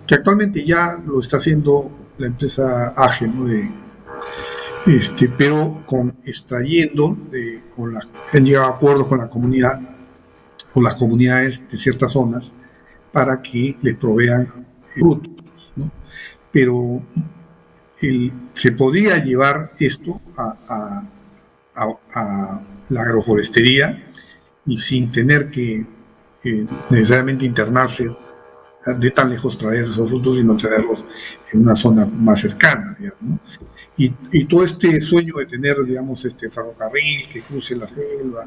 que actualmente ya lo está haciendo la empresa AGE, ¿no? Pero extrayendo, han llegado a acuerdos con la comunidad, con las comunidades de ciertas zonas, para que les provean frutos, ¿no? Pero se podría llevar esto a la agroforestería y sin tener que necesariamente internarse de tan lejos, traer esos frutos, sino tenerlos en una zona más cercana, digamos, ¿no? Y todo este sueño de tener, digamos, ferrocarril que cruce la selva,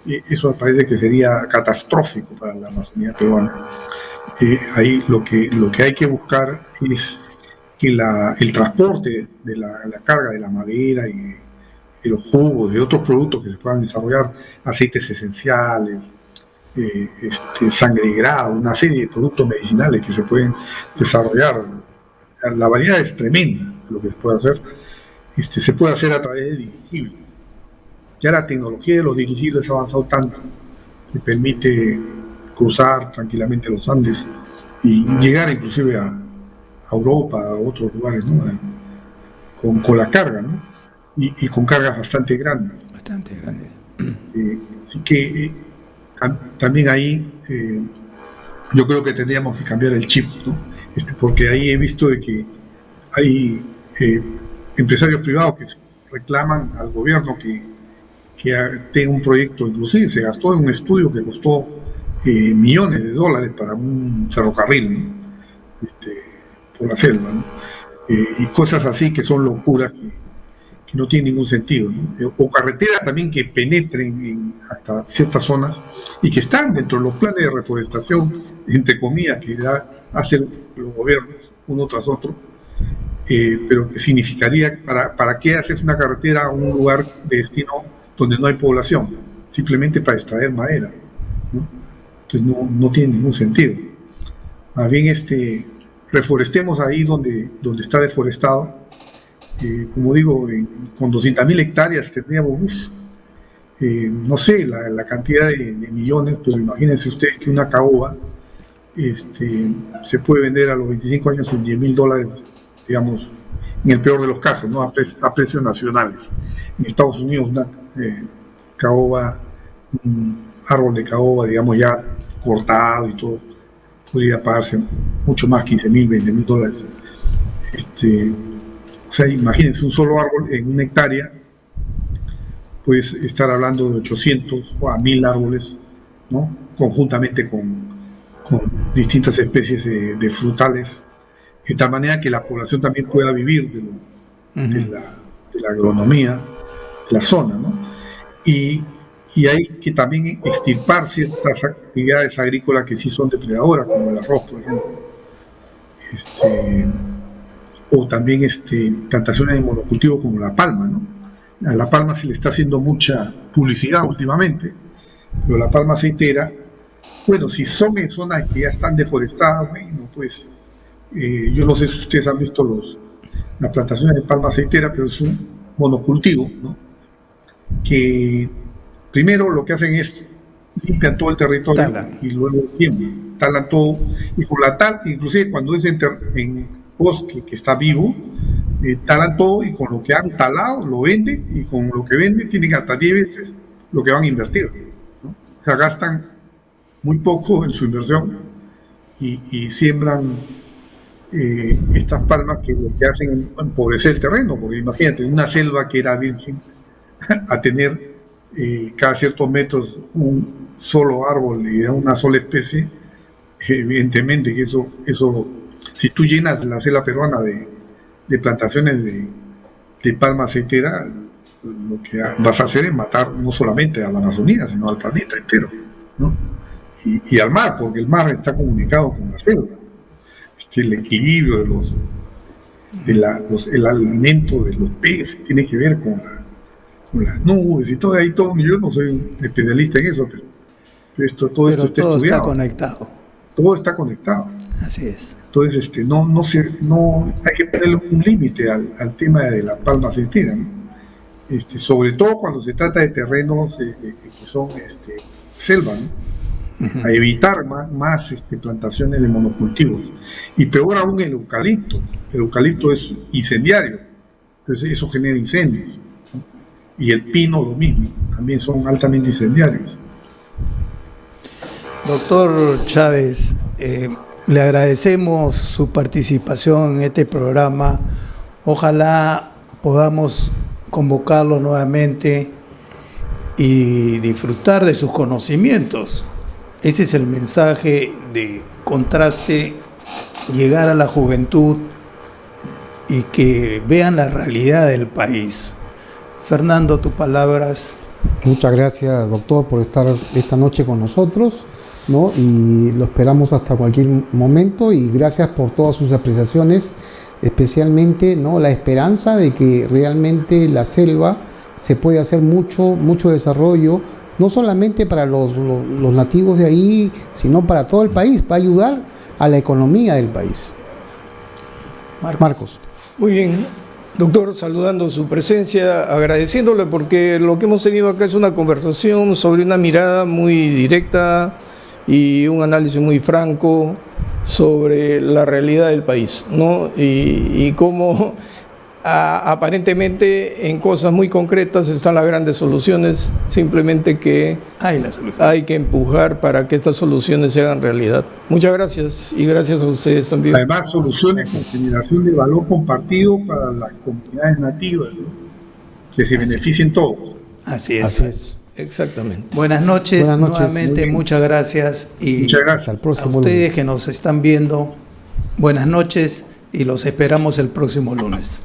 eso me parece que sería catastrófico para la Amazonía peruana. Ahí lo que hay que buscar es que el transporte de la carga de la madera y de los jugos, de otros productos que se puedan desarrollar, aceites esenciales, sangre de grado, una serie de productos medicinales que se pueden desarrollar. La variedad es tremenda lo que se puede hacer. Se puede hacer a través de dirigibles. Ya la tecnología de los dirigibles ha avanzado tanto que permite cruzar tranquilamente los Andes y llegar inclusive a Europa, a otros lugares, ¿no? Con la carga, ¿no? Y con cargas bastante grandes. Así que también ahí yo creo que tendríamos que cambiar el chip, ¿no? Porque ahí he visto de que hay empresarios privados que reclaman al gobierno que tenga un proyecto, inclusive se gastó en un estudio que costó millones de dólares para un ferrocarril, ¿no? Por la selva, ¿no? Y cosas así que son locuras que no tienen ningún sentido, ¿no? O carreteras también que penetren hasta ciertas zonas y que están dentro de los planes de reforestación, entre comillas, que hacen los gobiernos uno tras otro, pero que significaría, ¿para qué haces una carretera a un lugar de destino donde no hay población? Simplemente para extraer madera, ¿no? Entonces no tiene ningún sentido. Más bien reforestemos ahí donde está deforestado. Como digo, con 200.000 hectáreas tendríamos, no sé la cantidad de millones, pero imagínense ustedes que una caoba se puede vender a los 25 años en $10.000, digamos, en el peor de los casos, ¿no? A precios nacionales. En Estados Unidos una caoba, un árbol de caoba, digamos, ya cortado y todo, podría pagarse mucho más, $15.000, $20.000. O sea, imagínense, un solo árbol en una hectárea, puedes estar hablando de 800 o a 1.000 árboles, ¿no? Conjuntamente con distintas especies de frutales, de tal manera que la población también pueda vivir de la agronomía de la zona, ¿no? Y hay que también extirpar ciertas actividades agrícolas que sí son depredadoras, como el arroz, por ejemplo, o también plantaciones de monocultivo como la palma, ¿no? A la palma se le está haciendo mucha publicidad últimamente, pero la palma aceitera, bueno, si son en zonas que ya están deforestadas, bueno, pues yo no sé si ustedes han visto las plantaciones de palma aceitera, pero es un monocultivo, ¿no? Que primero lo que hacen es limpian todo el territorio y luego talan todo, y con la tal, inclusive cuando es en bosque que está vivo, talan todo y con lo que han talado lo venden, y con lo que venden tienen hasta 10 veces lo que van a invertir, ¿no? O sea, gastan muy poco en su inversión y siembran estas palmas que lo que hacen es empobrecer el terreno, porque imagínate, una selva que era virgen a tener cada ciertos metros un solo árbol y de una sola especie, evidentemente que eso si tú llenas la selva peruana de plantaciones de palma aceitera, lo que vas a hacer es matar no solamente a la Amazonía, sino al planeta entero, ¿no? Y al mar, porque el mar está comunicado con la selva. El equilibrio el alimento de los peces tiene que ver con las nubes y todo. Yo no soy un especialista en eso, pero todo esto está estudiado. Está conectado. Todo está conectado. Así es. Entonces, no hay que ponerle un límite al tema de la palma aceitera, ¿no? Sobre todo cuando se trata de terrenos que son selva, ¿no? a evitar más plantaciones de monocultivos. Y peor aún el eucalipto. El eucalipto es incendiario, entonces eso genera incendios, ¿no? Y el pino lo mismo, también son altamente incendiarios. Doctor Chávez, le agradecemos su participación en este programa. Ojalá podamos convocarlo nuevamente y disfrutar de sus conocimientos. Ese es el mensaje de contraste, llegar a la juventud y que vean la realidad del país. Fernando, tus palabras. Muchas gracias, doctor, por estar esta noche con nosotros, ¿no? Y lo esperamos hasta cualquier momento, y gracias por todas sus apreciaciones, especialmente, ¿no?, la esperanza de que realmente la selva se puede hacer mucho desarrollo, no solamente para los nativos de ahí, sino para todo el país, va a ayudar a la economía del país. Marcos. Muy bien, doctor, saludando su presencia, agradeciéndole porque lo que hemos tenido acá es una conversación sobre una mirada muy directa y un análisis muy franco sobre la realidad del país, ¿no? Y cómo aparentemente en cosas muy concretas están las grandes soluciones, simplemente que hay que empujar para que estas soluciones se hagan realidad. Muchas gracias, y gracias a ustedes también. Además, soluciones con generación de valor compartido para las comunidades nativas, ¿no?, que se beneficien todos. Así es. Así es, exactamente. Buenas noches. Nuevamente, muchas gracias. Y muchas gracias. Al próximo a ustedes lunes. que nos están viendo, buenas noches y los esperamos el próximo lunes.